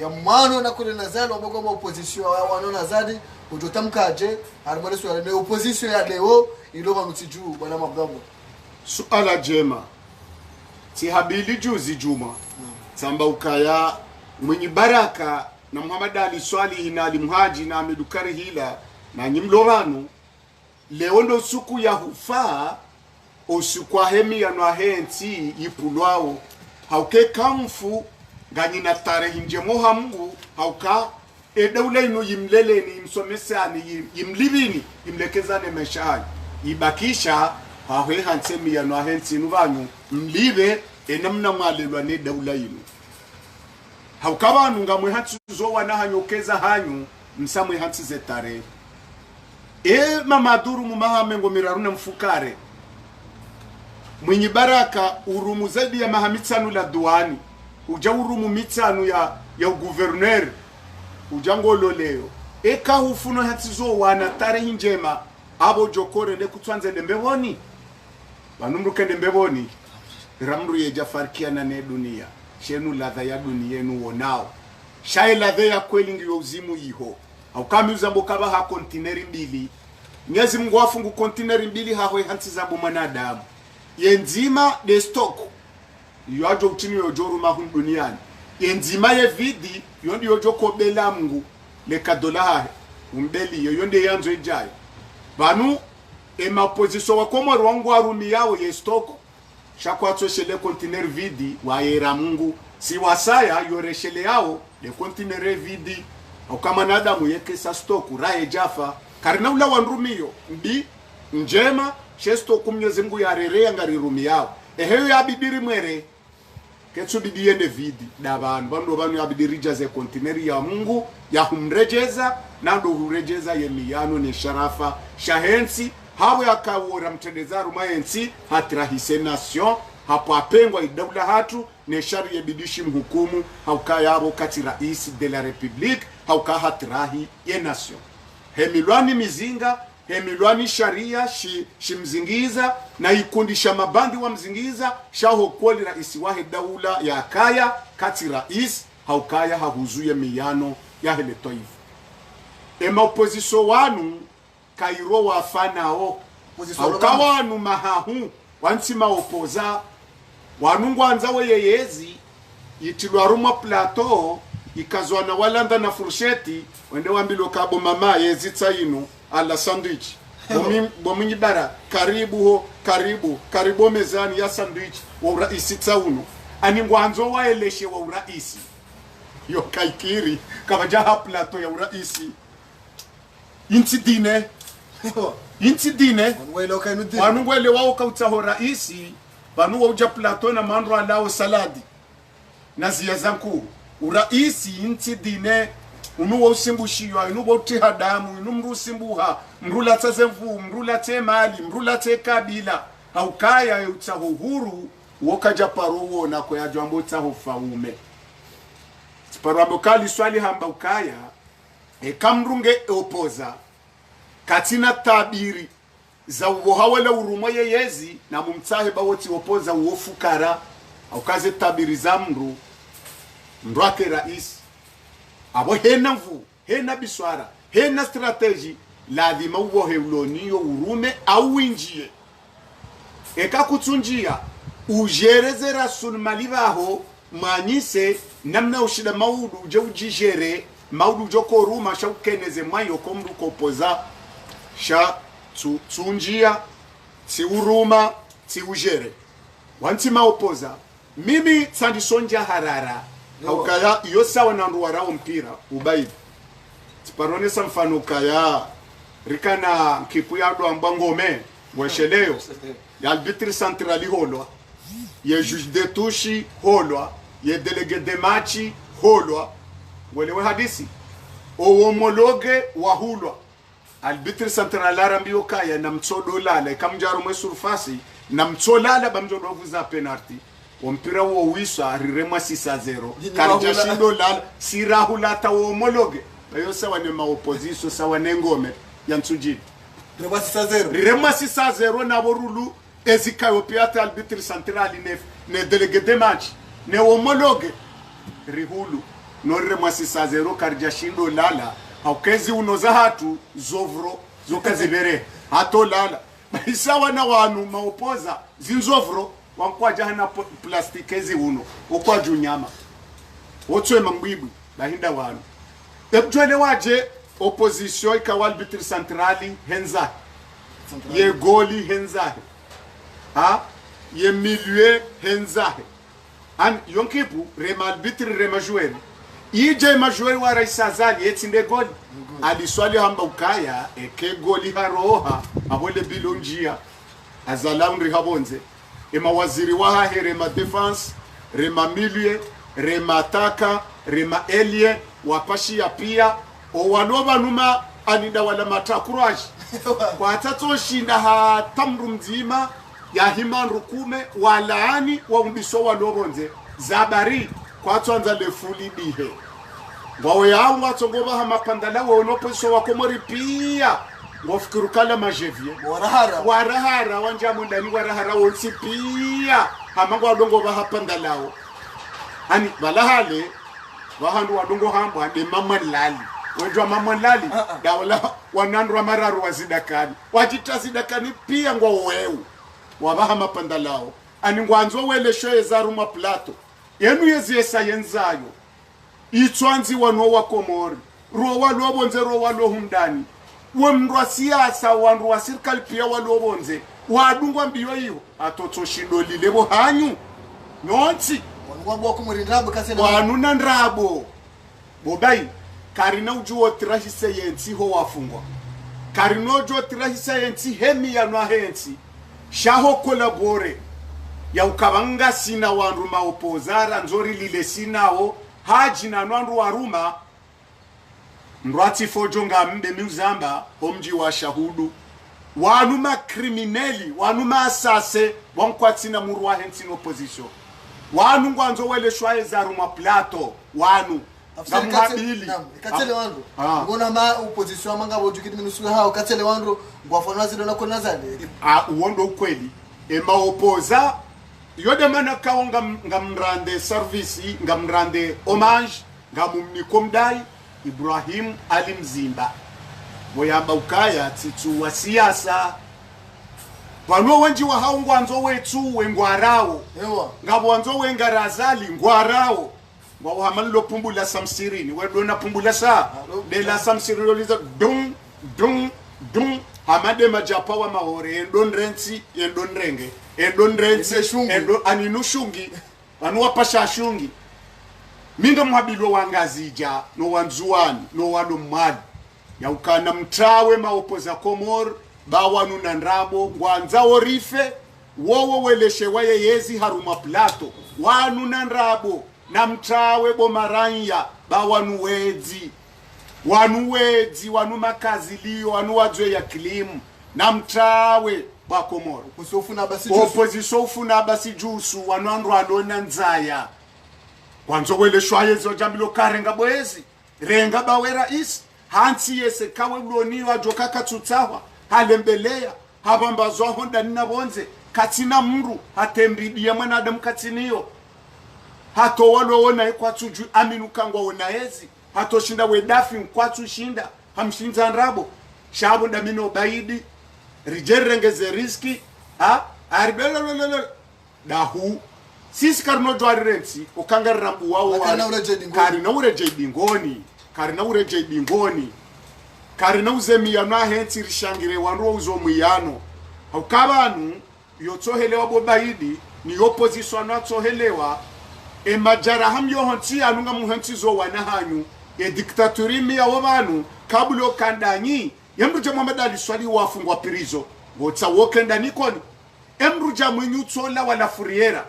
ya mwano na kule nazali wabogo wa opposition wano nazadi ujotamka aje mwelesu ala linu opposition ya leo ilova mutiju bwana mabdabo suala jema tihabili juzi juma samba ukaya mwenye Baraka na Muhammad Ali Swali na Ali Muhaji na Amedukari hila na nyimlovanu leo ndo suku ya hufaa osukwa hemi ya nwahenti ipulwao hauke kamfu ganyina tarehi njemoha Mungu hauka edaule ino yimlele ni imsomesani yimlivini yimlekezane meshahani ibakisha hawe hansemi ya nwahenti nuvanyu mlive enamna mwalelwa ne daula ino haukabanu ngamwe hatuzo wanahanyokeza hanyu msamwe hatize tarehe mamaduru mumahame ngomiraruna mfukare mwenye Baraka urumu zaidi ya mahamitsanu la duani uja urumu mitsanu ya guverner uja ngolo leo hufuno hatizo wana tarehe njema abo jokore ne kutwanze ndembeboni banumruke ndembeboni ramru ye jafarkia na ne dunia shenu ladha ya dunia yenu wonao shae ladha ya kweli ngiyo uzimu iho au kama uzambo kaba ha kontineri mbili Mwenyezi Mungu afungu kontineri mbili hawe hansi za mwanadamu yenzima de stock yojo utini yojoru mahun duniani yenzima ye vidi yondi yojo kobela Mungu le kadola umbeli yoyonde yanzo ejayo banu ema opposition wa komoro wangu arumi yao ye stock shakwatso shele kontineri vidi wa yera Mungu si wasaya yoreshele yao le kontineri vidi au kama nadamu yeke sa stock rae jafa karina ula wanrumio mbi njema shesto kumnyezi Mungu ya rerea ngari rumi yao eheyo ya bidiri mwere ketsu bidiende vidi dabanu banu ya bidiri jaze kontineri ya Mungu ya humrejeza nando hurejeza yemiyano ni sharafa shahensi hawe akawora mtendezaru mayensi hatrahise nation hapo apengwa idaula hatu ne shari ya bidishi mhukumu hauka yabo kati rais de la republique hauka hatrahi ye nation hemilwani mizinga hemilwani sharia shimzingiza na ikundisha mabandi wa mzingiza shaho kweli rais wahe daula ya kaya kati rais haukaya hahuzuye miyano ya hele toivu ema opposition wanu kairo wafanao haukawanu mahahu wansima opoza wanungu anzawe yeyezi yitilwa ruma plateau ikazwa na walanda na fursheti wende wambilo kabo mama yezitsa ino ala sandwich bominyi bara karibu mezani ya sandwich wa uraisi tsauno ani ngwanzo waeleshe wa uraisi yo kaikiri kabajaha plateau ya uraisi inti dine wanungwele wao kautaho raisi banu uja plateau na mandro alao saladi na ziyazanku uraisi inti dine unuwa usimbushiywa inuwa utihadamu inumru simbuha mrula tazemvu mrula te mali mrula te kabila haukaya utaho huru wokaja paruo na kwa jambo utaho faume tiparambo kali swali hamba ukaya kamrunge opoza katina tabiri za uwohawela urumoye yezi na mumtahe bawoti opoza uofukara au kaze tabiri za mrwake rais abo hena mvu hena biswara hena strategy lazima uwohe uloniyo urume au winjie kutunjia ujereze rasul malivaho manyise namna ushida maudu uje ujijere maudu joko ruma sha ukeneze mayo komru kopoza sha tunjia ti uruma ti ujere wanti maopoza mimi tsandisonja harara haukaya iyo sawa na nduwara mpira ubaidi tiparone sa mfano kaya rikana kipu ya do ambangome wesheleo ya arbitri centrali holwa ye juge de touche holwa ye delege de machi holwa welewe hadisi o homologue wa hulwa albitri central arambio kaya na mtsodo lala kamjaro mwe surfasi na mtsolala bamjodo vuza penalty ompira wo wisa rirema 6-0 karja shindo lala sirahula ta homologue ayo sawa ne ma opposition sawa ne ngome ya nsujidi rirema 6-0 na borulu ezikayo piata albitri central ne delege de match ne homologue rihulu no rirema 6-0 karja shindo lala haukezi unoza hatu zovro zokazibere hato lala isawa na wanu maopoza zinzovro wankwaja hana plastikezi uno okwaja unyama otwe mambwibu bahinda wanu ebjwele waje opposition ikawal bitri centrali henza ye goli henza ha ye milieu henza an yonkipu remal bitri remajweli ije majweli wa raisazali etinde goli aliswali hamba ukaya eke goli haroha abole bilonjia azalaundri habonze ema waziri wa hahe rema defense rema milieu rema ataka rema elie wapashia pia owaloba numa anida wala matakuraji kwa tato shinda ha tamru mzima ya himan rukume walaani wa umbiso walobonze zabari kwa tuanza lefuli bihe wawe yao watongoba hama pandala waonopeso wakomori pia wafikiru kala majevie warahara wanjamu ndani warahara wonsi pia hama wadongo baha pandalao hani balahale wahandu wadongo hamba de mama lali wejwa mama lali dawala wanandu wa mararu wazidakani wajita zidakani pia ngwa wewu wabaha mapandalao ani ngwanzo wele shoye zaru maplato yenu yeziesa yenzayo itwanzi wano wa Komori rowa lobonze rowa lohundani wemrwa siasa wanru wa serikali pia walobonze wadungwa mbiyo hiyo atoto shindo lilebo hanyu nonsi wanwa Komori ndrabo kasela wanuna ndrabo bobai karina ujuo trahise yensi ho wafungwa karina ujuo trahise yensi hemi ya nwa hensi shaho kolabore ya ukabanga sina wanru maopozara nzori lile sinao haji na nwandu waruma mrati fojonga mbe muzamba omji wa shahudu wanuma krimineli wanuma asase wankwatina murwa hensi no opposition wanu ngwanzo wele shwaye zaruma plato wanu ngamabili katele wandu ngona ma opposition manga bojukidi minusu hao katele wandu ngwafana zidona kona zale uondo ukweli ema opoza yode mana kaonga ngamrande service ngamrande homage ngamumnikomdai Ibrahim Ali Mzimba boyamba ukaya titu wa siasa pano wenji wa hao ngwanzo wetu wengwarao ewa ngabwanzo wengarazali ngwarao ngwa hamallo pumbula samsirini wedona pumbula sa de la samsirini liza dum dum dum hamade majapa wa mahore endon rensi endon renge endon rensi endon aninushungi anu wapasha shungi minga mhabilo wangazija no wanzuani no walo mmadi ya ukana mtrawe maopoza Komor bawanu na ndrabo ngwanza orife wowo weleshe waye yezi haruma plato wanu na ndrabo na mtrawe bomaranya bawanu wedzi wanu makazi liyo wanu wadzwe ya kilimu na mtrawe ba Komoro usofuna basi jusu opposition ufuna basi jusu wanu andro alona nzaya wanzo wele shwaye zo jambilo karenga boezi renga bawera is hansi yese kawe bloni wa joka katutawa halembelea habambazo honda nina bonze katina mru hatembidia mwana adam katiniyo hato walo wona ikwatuju aminu kangwa wonaezi hato shinda wedafi mkwatu shinda hamshinza nrabo shabu ndamino baidi rijerengeze riski arbelolololo dahu sisi karino jwari rensi ukanga rambu wao karina ureje dingoni karina uzemi ya na hensi rishangire wanruwa uzo miyano haukabanu yotohelewa bobaidi ni opposition na tohelewa majara ham yohonti anunga muhonti zo wanahanyu diktaturi mi ya wabanu kabulo kandanyi yemruje Muhammad Ali swali wafungwa pirizo botsa wokenda nikoni emruje mwenyu tola wala furiera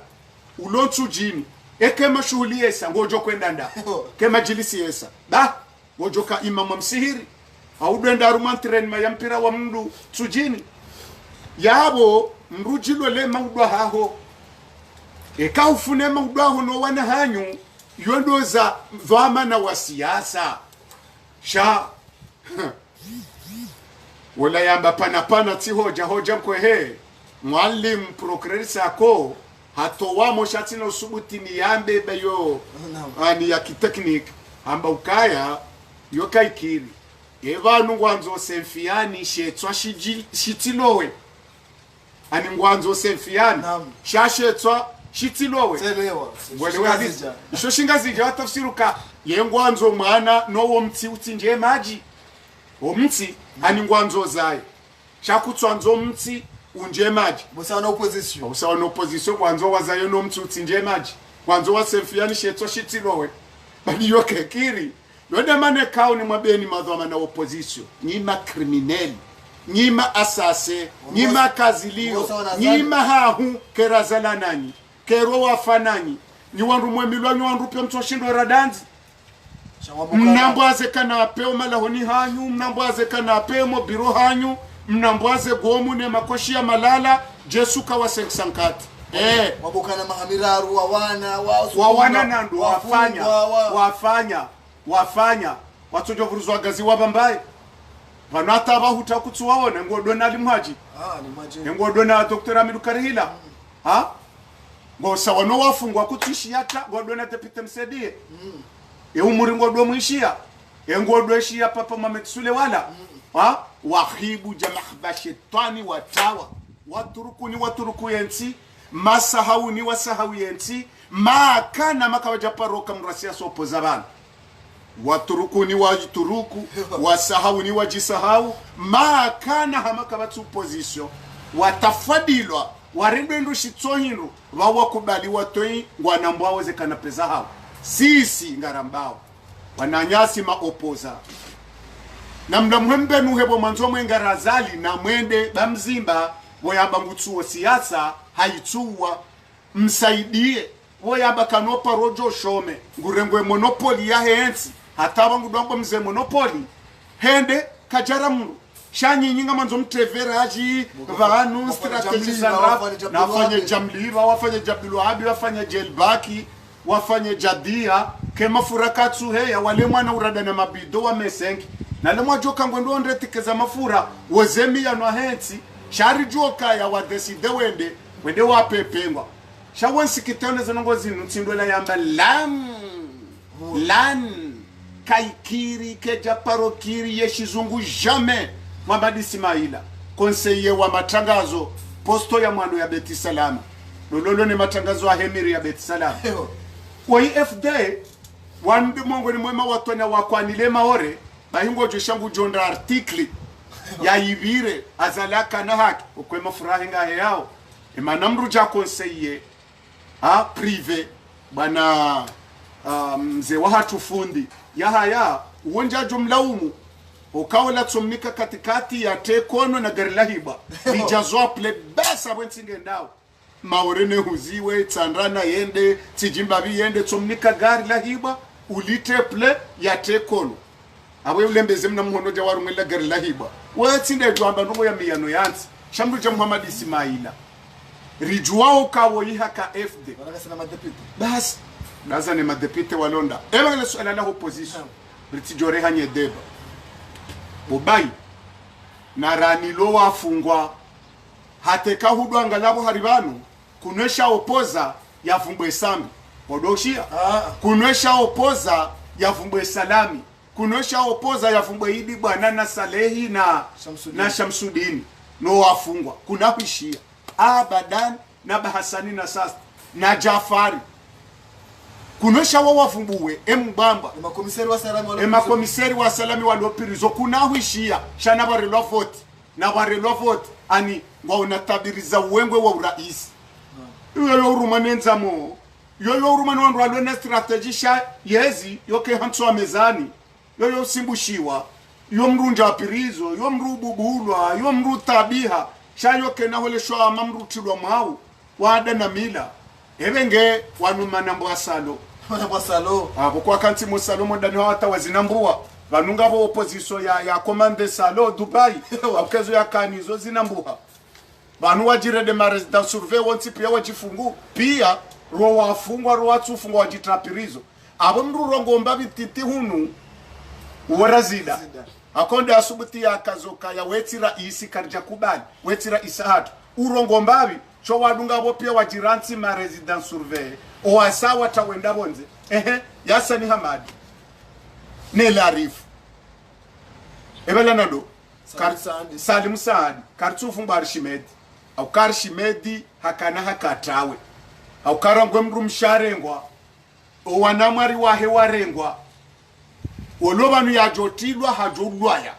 ulontu jini kema shughuli yesa ngojo kwenda nda kema jilisi yesa ba ngojo ka imam msihiri au dwenda rumantren ma yampira wa mndu tujini yabo mrujilo le maudwa haho ka ufune maudwa hono wana hanyu yondoza dhamana wa siasa sha wala yamba pana ti hoja mkwehe mwalimu procureur sako hatowamo shatina usubuti ni yambe bayo ani ya kiteknik amba ukaya yokaikiri evanu ngwanzo semfiani shetwa shitilowe ani ngwanzo semfiani shashetwa shitilowe telewa isho shingazija watafsiruka yengwanzo mwana nowo mti utinje maji omti ani ngwanzo zaye shakutswanzo mti unje maji busawa na opposition kwanzo wazayo no mti utinje maji kwanzo wasemfiani shetwa shitilowe bali yokekiri yode mane kauni mwabeni madhoma na opposition nyima criminel nyima asase nyima kazilio nyima hahu kerazala nanyi kero wafananyi ni wandu mwemilwa ni wandu pia mtoshindo radanzi mnamboaze kana apeo malahoni hanyu mnamboaze kana apeo mobiro hanyu mnamboaze gomu ne makoshi ya malala jesu kawa sensankati wabukana mahamiraru wawana nandu wafanya watojo vuruzwa gazi wabambaye vanata abahuta kutsuwaona ngodona limhaji ngodona dr Amidu Karihila ngosa wano wafungwa kutishi yata ngodona Depite Msedie umuri ngodo mwishia ngodo ishia papa Mohamed Sule wala wahibu jamaa shetani watawa waturuku yensi masahauni wasahau yensi makana makawajaparoka mrasia sopo zabana waturuku ni wajituruku wasahau ni wajisahau makana hamaka batu position watafadilwa warendo shitsohinru wawakubali watoi ngwanambwa wezekana pesa hao sisi ngarambao wananyasi maopoza na mnamwembe nuhebo manzo mwengarazali na mwende bamzimba woyamba ngutsuo siasa haitsuwa msaidie woyamba kanopa rojo shome ngurengwe monopoli ya hensi hataba ngudwambo mze monopoli hende kajara mru shanyinyinga manzo mtevera aji vanu strategy zanrap nafanye jamliva wafanye jabdulwahabi wafanye jelbaki wafanye jadia kema furakatsu heya wale mwana urada na mabido wa mesengi na lemwa joka ngwendo ndretikeza mafura wozemi ya no hensi shari joka ya wadeside wende wapepengwa shawansi kitone zinongo zinu tsindola yamba lan kaikiri keja parokiri yeshizungu jamais Muhammad Ismaila conseiller wa matangazo posto ya mwando ya Beti Salama lololo ni matangazo ya Hemiri ya Beti Salama kwa FD wandu mongo ni mwema watonya wakwanile maore bahingo joshangu jonda artikli ya ibire azalaka na haki ukwema furahinga yao emanamru ja conseiller privé bana mzee wa hatufundi yahaya uonja jumlaumu ukawela tsomnika katikati ya tekono na garilahiba lijazwa ple besa bwensinde ndao maorene huziwe tsandrana yende tijimbavi yende tsomnika garilahiba ulite ple ya tekono awe ulembeze mna muhono ja warumela garilahiba watsinde jwamba ndongo ya miyano yansi shambu ja Muhammad Ismaila rijuwao kawo yihaka FD bas laza ne madepite walonda eba le swala la opposition ritijore hanye deba bobai na ranilo wafungwa hateka hudwanga labo haribanu kunwesha opoza yafumbwe sami odoshia kunwesha opoza yafumbwe salami kunwesha opoza yafumbwe idi bwana na Salehi na Shamsudini no wafungwa kunapishia abadan na Bahasani na sasa na Jafari kunosha wafumbuwe embamba makomiseri wa salami walopirizo kunahuishia shana barelwa vote ani ngwa unatabiriza uwengwe wa uraisi yoyo urumanenzamo yoyo urumani wandu walona strategy sha yezi yoke hantu wa mezani yoyo simbushiwa yo mrunja apirizo yo mrububulwa yo mru tabiha sha yoke na hole shwa mamrutilwa mau wada na mila ebenge wanuma nambo asalo abo kwa kanti musalo modani hawata wazinambua vanunga bo opposition ya commande salo Dubai akezo ya kanizo zinambuha vanu wajire de resident surveillance pia wajifungu pia ro wafungwa ro watsufungwa wajitrapirizo abo mrurongo mbabi titi hunu uwarazida akonde asubuti ya kazoka ya wetira isi karja kubali wetira isahatu urongo mbabi cho wadunga bo pia wajiranti resident survey o asawa tawenda bonze yasa ni Hamadi ne larifu ebela nado Salim Saadi kartufu mbar Shimedi au kar Shimedi hakana hakatawe au karangwe mru msharengwa o wanamari wahe warengwa olobanu ya jotilwa hajolwaya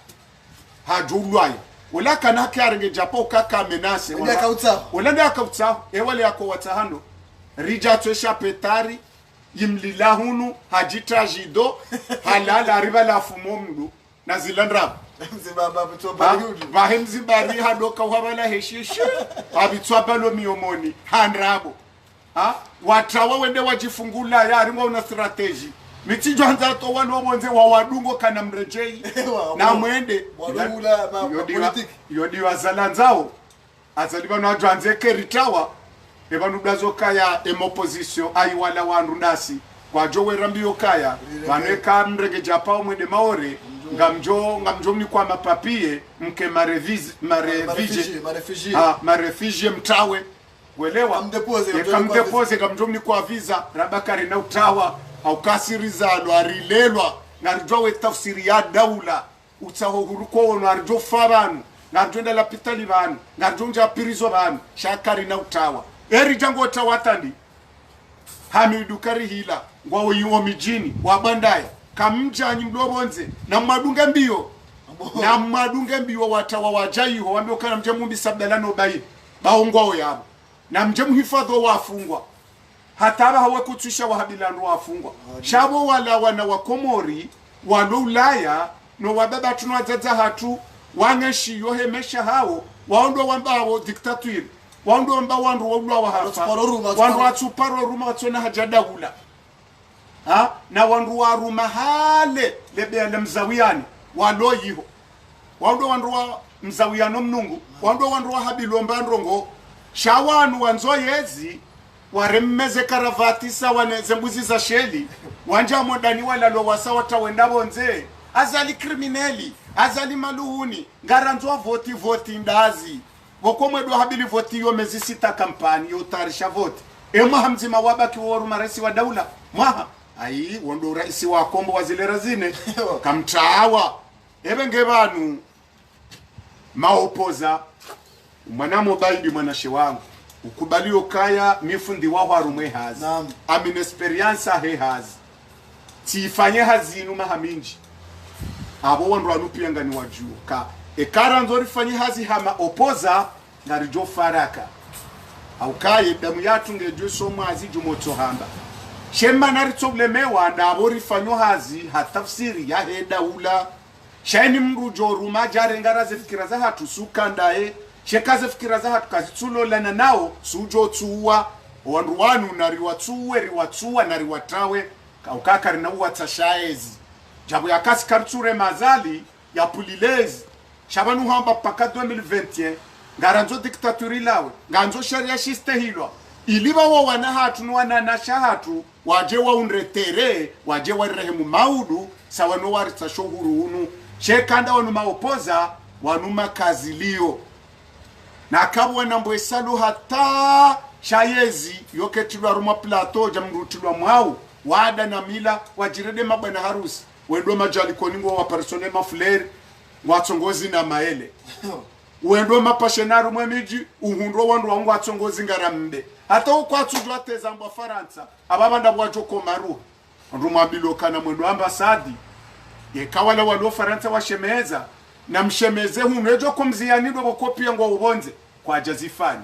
wala kana karenge japo kaka menase wala nda kautsa ewale yako watahando rija twesha petari yimlilahunu hajitajido halala riba la fumomdu na zilandrab mzibaba bitwa yudu bahemzibari hadoka wabala heshishi abitwa balo miomoni handrabo watawa wende wajifungula yari ngona strategy mitijo hanza to wano wonze wa wadungo kana mrejei na mwende wadungula politiki yodi wazalanzao azaliba no adwanze keritawa ebanu dazokaya opposition ayi wala wandu ndasi kwa jowe rambio kaya vaneka mrege japao mwende maore ngamjo mni kwa mapapie mke marefugee mtawe welewa kamdepoze ngamjo mni kwa visa rabakari na utawa au kasirizalo arilelwa ngarjowe tafsiri ya daula utaho huruko narjo faranu narjenda la pitali banu narjonja pirizo banu shakari na utawa eri jango tawatandi Hamidu Karihila ngwawo yiwo mijini wabandaya kamjanyi mdobonze na madunga mbio watawa wajayiho wambio kana mjemumbi sabdalano bayi baongwao yabo na mjemuhifadho wafungwa hataba hawe kutusha wahabilano wafungwa shabo wala wana wakomori walo Ulaya no wababa tunwazaza hatu wangeshi yohemesha hao waondo wambao diktaturi wandu amba wandu wabula wa hafa wandu watuparo ruma watsona hajadahula na wandu wa ruma hale lebe ya mzawiyani walo yiho wandu wa mzawiyano mnungu wandu wa habilomba ndrongo shawanu wanzo yezi waremmeze karavati sawa nezembuzi za sheli wanja modani wala lo wasawa tawenda bonze azali krimineli azali maluhuni ngaranzo voti ndazi wokomwe do habili voti yo mezi sita kampani yo tarisha voti hamzima wabaki woru maresi wa daula mwaha ai wondo raisi wa kombo wazilera zine kamtawa ebenge banu maopoza mwanamo baidi mwanashe wangu ukubalio kaya mifundi wa harumwe hazi amin experience he hazi tifanye hazinu mahaminji abo wondo anupiyanga ni wajuo ka ekara nzori fanyi hazi hama opoza ngarijo faraka au kaye damu yatu ngejo somo hazi jumoto hamba shema naritoblemewa ndabori fanyo hazi hatafsiri ya heda ula shaini mrujo ruma jare ngaraze fikira za hatu sukandae shekaze fikira za hatu kazitulo lana nao sujo tuwa wandu wanu riwatuwa nariwatawe kaukakari na uwa tashaezi jabu ya kasi karture mazali ya pulilezi shabanu hamba paka 2021 ngaranzo diktaturi lawe nganzo sharia shiste hilwa iliba wa wana hatu nwana na shahatu waje wa unretere waje wa rehemu maudu sawano warita shohuru unu shekanda wanu maopoza wanu makazilio na kabu wanambo esalu hata shayezi yoketilwa ruma plateau jamrutilwa mwau wada na mila wajirede mabwana harusi wendo majali koningo wa persone mafuleri watsongozi na maele wendo mapashenaru mwemiji uhundo wandu wangu watsongozi ngarambe hata ukwatujwa tezambwa Faransa ababanda bwajoko maru rumabilo kana mwendo ambasadi yekawala walo Faransa washemeza na mshemeze hunejo kumzianidwa bokopia ngo ubonze kwa jazifani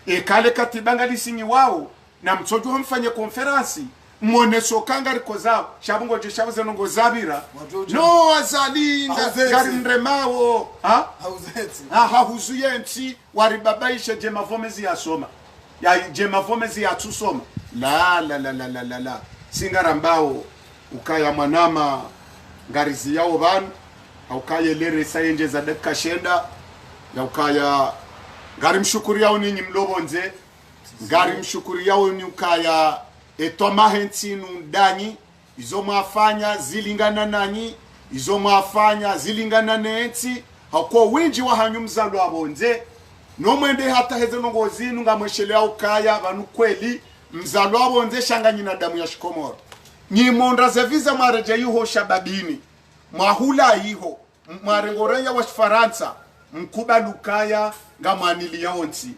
ekale katibanga lisingi wao na mtojo mfanye konferansi mwoneso kangari kozao shabungo jishabuze nongo zabira no azali ngari mremao hauzuyenti waribabaisha jema vomezi ya soma ya jema fomezi ya tusoma la singarambao ukaya mwanama ngarizi yao banu aukaye lere sayenje za dakika shenda ya ukaya ngari mshukuri yao ninyi mlobonze ngari mshukuri yao ni ukaya etoma hentinu ndani izo mwafanya zilingana nanyi izo mwafanya zilingana nenti hako winji wa hanyu mzalo abonze no mwende hata heze nongozinu ngamweshelea ukaya banu kweli mzalo abonze shanganyi na damu ya shikomoro nyimonda zeviza mareje yuho shababini mwahula iho mwarengoreya wa Faransa mkuba lukaya ngamanili yaonsi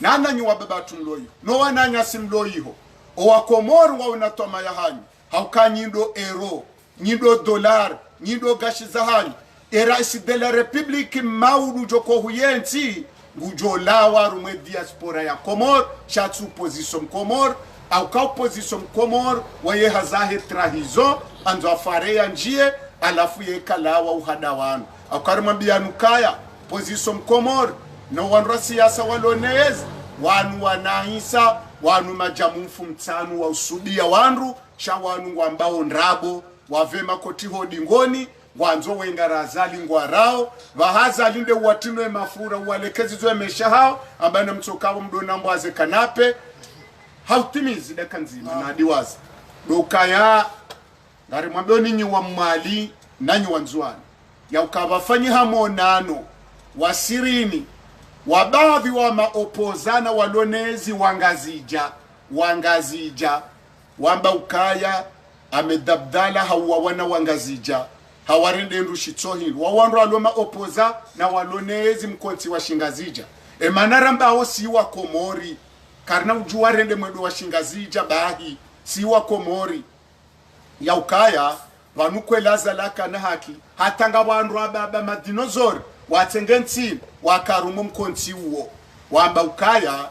nana nyi wa baba tumloyo no wananya simloyo o wa Komoro wa unatoma ya hanyu hauka nyindo euro nyindo dollar nyindo gashi za hanyu eraisi de la republique maulu joko huyensi ngujolawa rumwe diaspora ya Komoro shatsu position Komoro au ka opposition Komoro waye hazahe trahizo anzo afare ya njie alafu ye kalawa uhada wanu au karimambia nukaya position Komoro no wanra siasa walonez wanu wanahisa wanu majamufu mtanu wa usudia wanru sha wanu wambao nrabo wavema koti hodingoni wanzo wengarazali ngwarao vahaza linde watino mafura uwalekezi zoe mesha hao ambaye na mtokao mdona mwaze kanape hautimizi deka nzima na diwazi dokaya ngari mwambio ninyi wa mmali nanyi wanzuani ya ukawafanyi hamonano wasirini wabaadhi wa maopozana walonezi wangazija wamba ukaya amedabdala hawa wana wangazija hawarende ndushitohi wawandu aloma opoza na walonezi mkonti wa shingazija emanaramba hao siwa Komori karna ujua rende mwendo wa shingazija bahi siwa Komori ya ukaya vanukwe lazalaka na haki hatanga wandu ababa madinozori watengenti wakarumo mkonti uo wamba ukaya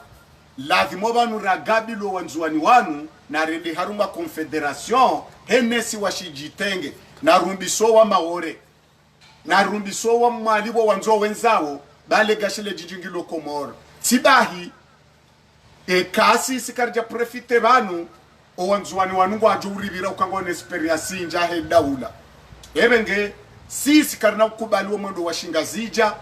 lazimo banu ragabilo wanzuani wanu na rende haruma confederation henesi washijitenge na rumbiso wa maore na rumbiso wa mwalibo wanzo wenzao bale gashile jijingilo Komoro tibahi kasi sikarja profite banu o wanzuani wanu ngo ajuribira ukangone experience nja he daula ebenge sisi karna ukubaliwa mwendo wa shingazija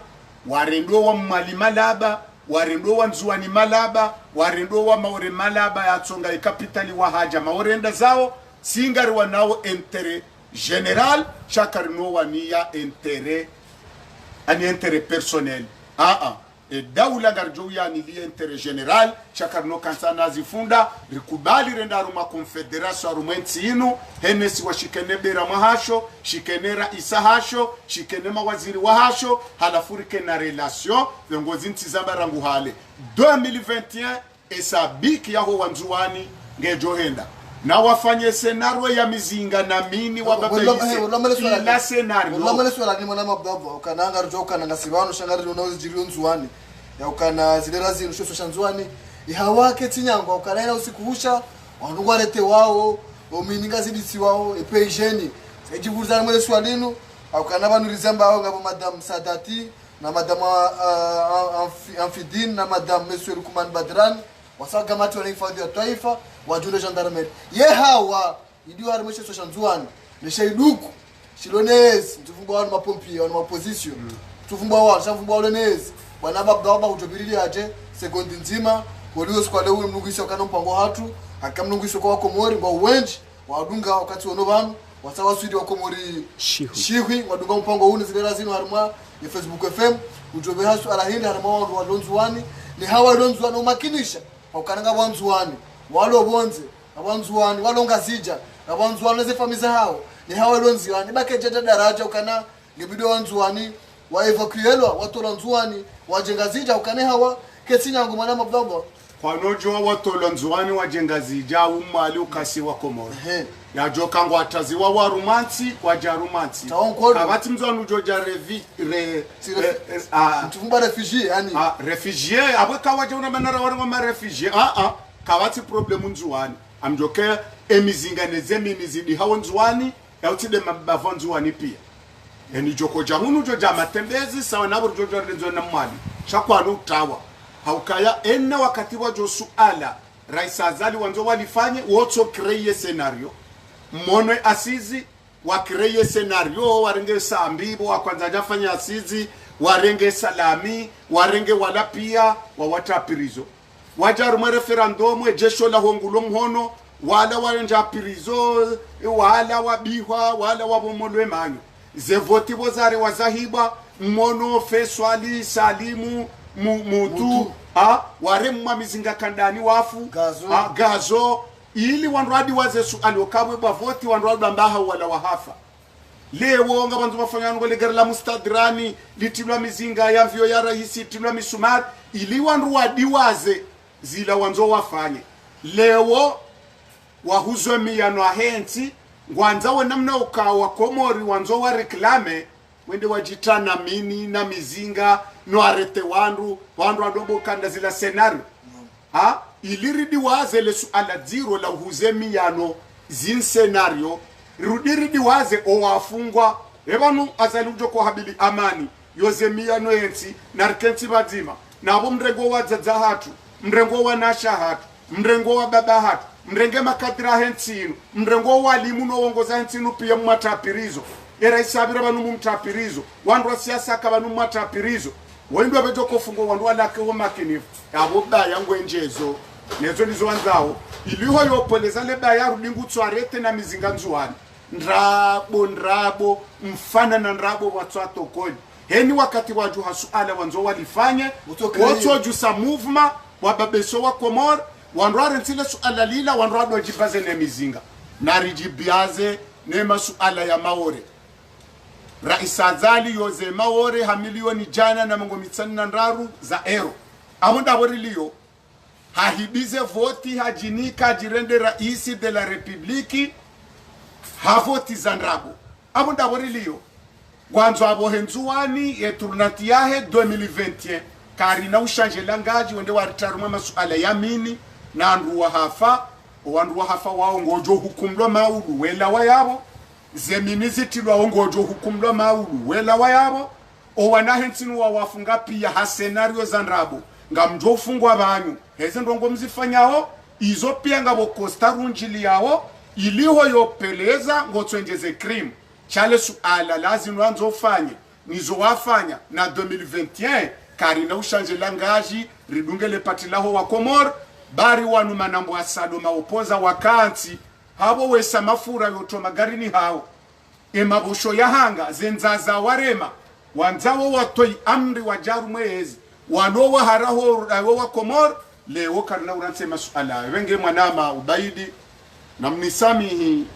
warendo wa mwali malaba warendo wa nzuani malaba warendo wa maore malaba ya tsonga ikapitali wa haja maorenda zao singari wanao entere general chakari no wania intérêt personnel e daula garjo ya ni li intérêt general chakari no kansana zifunda rikubali renda ruma confederation arumenti inu henesi wa shikene bera mahasho shikenera isahasho shikene mawaziri wa hasho halafurike na relation viongozi ntizamba rangu hale 2021 esabiki yaho wanzuani ngejo henda na wafanye senario ya mizinga na mini wababelise ila senario ulamale swala ni mwana mabdabo ukananga rjo ukananga sibano shangari unozi jiri nzuani ya ukana zilera zinu shosho shanzuani ihawake tinyangwa ukanaina usikuhusha wanungwarete wao omininga zidisi wao epejeni ejibuza mwele swalinu ukana banurizamba wao ngabo madam Sadati na madam Amfidin na madam Monsieur Lukman Badran wasaga matu wanahifadhi wa taifa wajule gendarmerie ye hawa idiwa arimeshe so shanzuani ne shaiduku shilonezi tufumba wana mapompi wana opposition tufumba wana shamfumba olonezi wana babda ujobirili aje sekondi nzima waliwo skwale ule mnungisho kana mpango hatu akamnungisho kwa Komori kwa uwenji wadunga wakati wono banu wasawa swidi wa Komori shihwi wadunga mpango huu zilera zinu haruma ya Facebook FM ujobe hasu alahindi haruma walonzuani ni hawa lonzuani umakinisha ukananga wanzuani walo bonze abanzuani walongazija abanzuani zefamiza hao ni hawa lonzuani bakejeje daraja ukana ngebido wanzuani wa evacuelwa watola nzuani wajengazija ukane hawa ketinyangu mwana mabdabo kwa nojo watola nzuani wajengazija umali ukasi wa Komoro ya joka ngo ataziwa wa rumanti wa jarumanti kabati mzwanu joja tufumba refugee yani refugee abaka waje una manara wa ma refugee kabati problem nzuani amjoke emizinga nezemi mizidi hawo nzuani ya utide mabavo nzuani pia yani joko jahunu joja matembezi sawa nabo jojo renzo na mwali shakwanu utawa haukaya enna wakati wa jo suala rais azali wanzo walifanye woto kreye scenario monwe asizi wa kreye scenario warenge sambibo wa kwanza jafanya asizi warenge salami warenge wala pia wa watapirizo wajaru referendum jesho la hongulo mhono wala warenja pirizo wala wabihwa wala wabomolwe manyo zevoti bozare wazahiba mono feswali salimu mutu waremwa mizinga kandani wafu gazo ili wanradi waze suali wakabwe bavoti wanradi ambaha wala wahafa lewo nga bantu bafanya ngo legera la mustadrani litilwa mizinga ya vyo ya rahisi tilwa misumari ili wanradi waze zila wanzo wafanye lewo wahuzwe miyano ahenti ngwanza we namna ukawa komori wanzo wa reklame wende wajitana mini na mizinga no arete wandu adobo kanda zila scenario iliridi waze le suala zero la uhuze miyano zin scenario rudiridi waze o wafungwa ebanu azali ujoko habili amani yoze miyano enti narkenti badima na abo mrengo wa zahatu mrengo wa nasha hatu mrengo wa baba hatu mrenge makadira hentinu mrengo wa limu no wongoza hentinu pia mmatapirizo era isabira banu mumtapirizo wandu siasa kabanu mmatapirizo wendo beto kofungo wandu alake ho makinifu abo baya ngwenjezo nezo nizwanzawo iliho yopoleza le baya rudingu tswarete na mizinga nzuani ndrabo mfana na ndrabo watswato kodi heni wakati waju hasuala wanzo walifanye woto jusa movement wababeso wa Komor wanrare ntile suala lila wanrado wajibaze ne mizinga narijibiaze ne masuala ya maore Rais Azali yoze maore hamilioni jana na mungo mitsani na ndaru za ero amunda liyo hahibize voti hajinika jirende raisi de la republiki havoti za ndrabu amunda liyo gwanzo abo henzuani eturnati yahe 2021 kari na ushanje langaji wende waritaruma masuala ya mini na anduwa hafa wao ngojo hukumlo maulu wela wayabo zeminiziti lwa ngojo hukumlo maulu wela wayabo o wanahentinu wa wafunga pia ha scenario za ndrabo ngamjo fungwa banyu heze ndongo mzifanyao izo pia ngabo costa runjili yao iliho yopeleza ngotwenjeze crime chale suala lazima wanzo fanye nizo wafanya na 2021 kari na ushanje langaji ridungele patilaho wa Komor bari wanu manambo asaloma opoza wakanti habo wesa mafura yoto magarini hao emabusho yahanga zenzaza warema wanzawo watoi amri wajaru mwezi wanowa haraho wa Komor leo karna uranse masuala wenge mwanama ubaidi na mnisamihi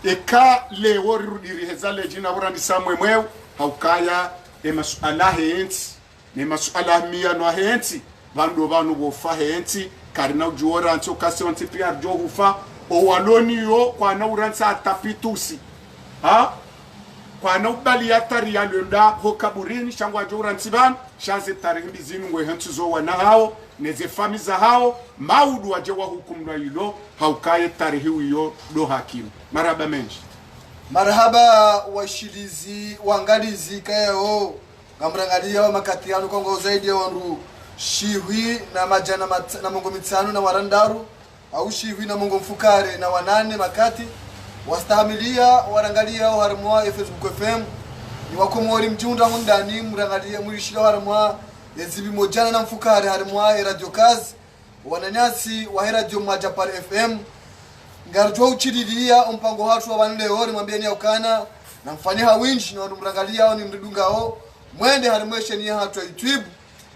eka leo rirudiri hezale jina urani samwe mweu haukaya masuala henti ne masuala miyano henti banu bofa henti karina ujuora anto kase onti piar jo hufa o waloni yo kwa na uransa tapitusi kwa na ubali yatari ya lenda ho kaburini shangwa jo uransiban shaze tarimbi zinu ngwe henti zo wana hao neze famiza hao maudu waje wa hukumna hilo haukaye tarihi uyo do hakimu marhaba menji marhaba washilizi wangalizi kayo ngamrangalia wa makatiano kongo zaidi ya wandu shihwi na majana na mungo mitsano na warandaru au shihwi na mungo mfukare na wanane makati wastahamilia warangalia harmwa Facebook FM ni wakomori mjunda hundani mrangalia mwishira harmwa yezibi mojana na mfukare harmwa radio kazi wananyasi wa radio Majapal FM ngarjo uchirilia mpango hatu wa banle hori mwambieni ukana na mfanyia winchi na mrangalia ni mdungao mwende harimweshe ni hatu ya YouTube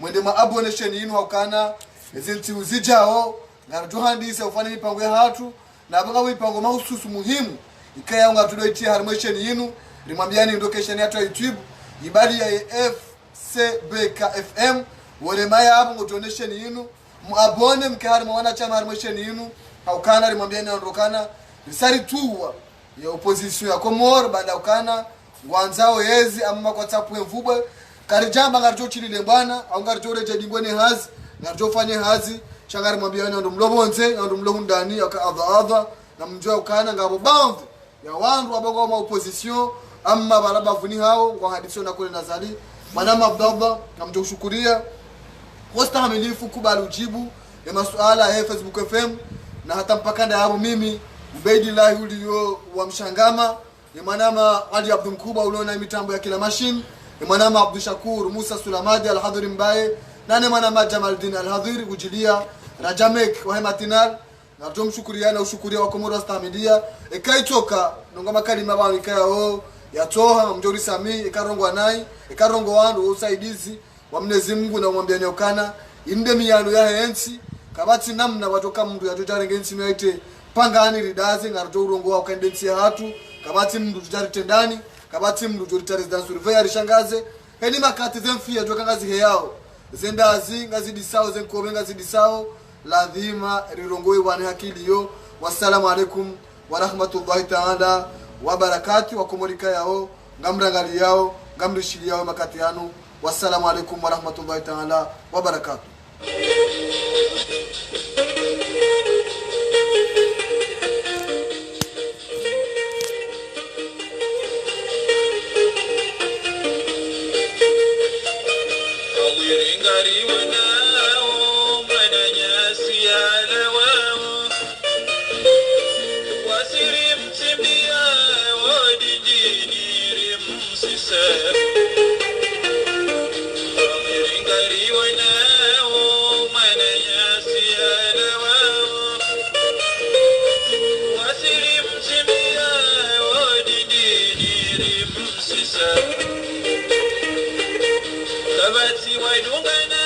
mwende maabonation yinu haukana ezinti uzijao ngarjo handise ufanye mipango ya hatu na banga mipango mahususu muhimu ikaya ngatudoitia harimweshe yinu rimwambiani ndokesheni hatu ya YouTube ibali ya FCBKFM wale maya hapo ngotonation yinu muabone mkehari mwana chama harimweshe yinu haukana rimwambiani ondokana risari tuwa ya opposition ya Komor baada ukana ngwanzao yezi amma kwa tsapu mvubwe karijamba ngarjo chilile bwana au ngarjo reje dingone hazi ngarjo fanye hazi changari mwambiani ndo mlobonze ndo mlobu ndani akaadha na mjua ukana ngabo bamvu ya wandu abongo ma opposition amma baraba vuni hao kwa hadisio na kule nazali manama Abdallah namjoshukuria hosta hamilifu kubali ujibu ya masuala ya Facebook FM na hata mpaka ndao mimi Ubaidillah ulio wa Mshangama ya manama Ali Abdul Mkuba uliona mitambo ya kila machine ya manama Abdul Shakur Musa Sulamadi Al-Hadhiri Mbaye na ne manama Jamaldin Al-Hadhiri kujilia Rajamek wa Hematinal na tumshukuriana ushukuria wa Komoro Stamidia ikaitoka nongoma kalima bana ikao ya toha mjori Sami ikarongwa nai ikarongo wandu usaidizi wa Mwenyezi Mungu na umwambia nyokana inde miyano ya hensi kabati namna watoka mndu ya tujarengensi mwaite pangani ridazi ngaruto urongo wa kandensi ya hatu kabati mndu tujari tendani kabati mndu tujari residence surveyor rishangaze heni makati zemfia tukangazi heyao zendazi ngazi disao zenkobe ngazi disao lazima rirongoe wane hakiliyo. Wassalamu alaikum wa rahmatullahi ta'ala wa barakatuh wa kumurika yao ngamrangali yao ngamrishili yao makati yanu. Wassalamu alaikum wa rahmatullahi ta'ala wa barakatuh. Kabati waidungana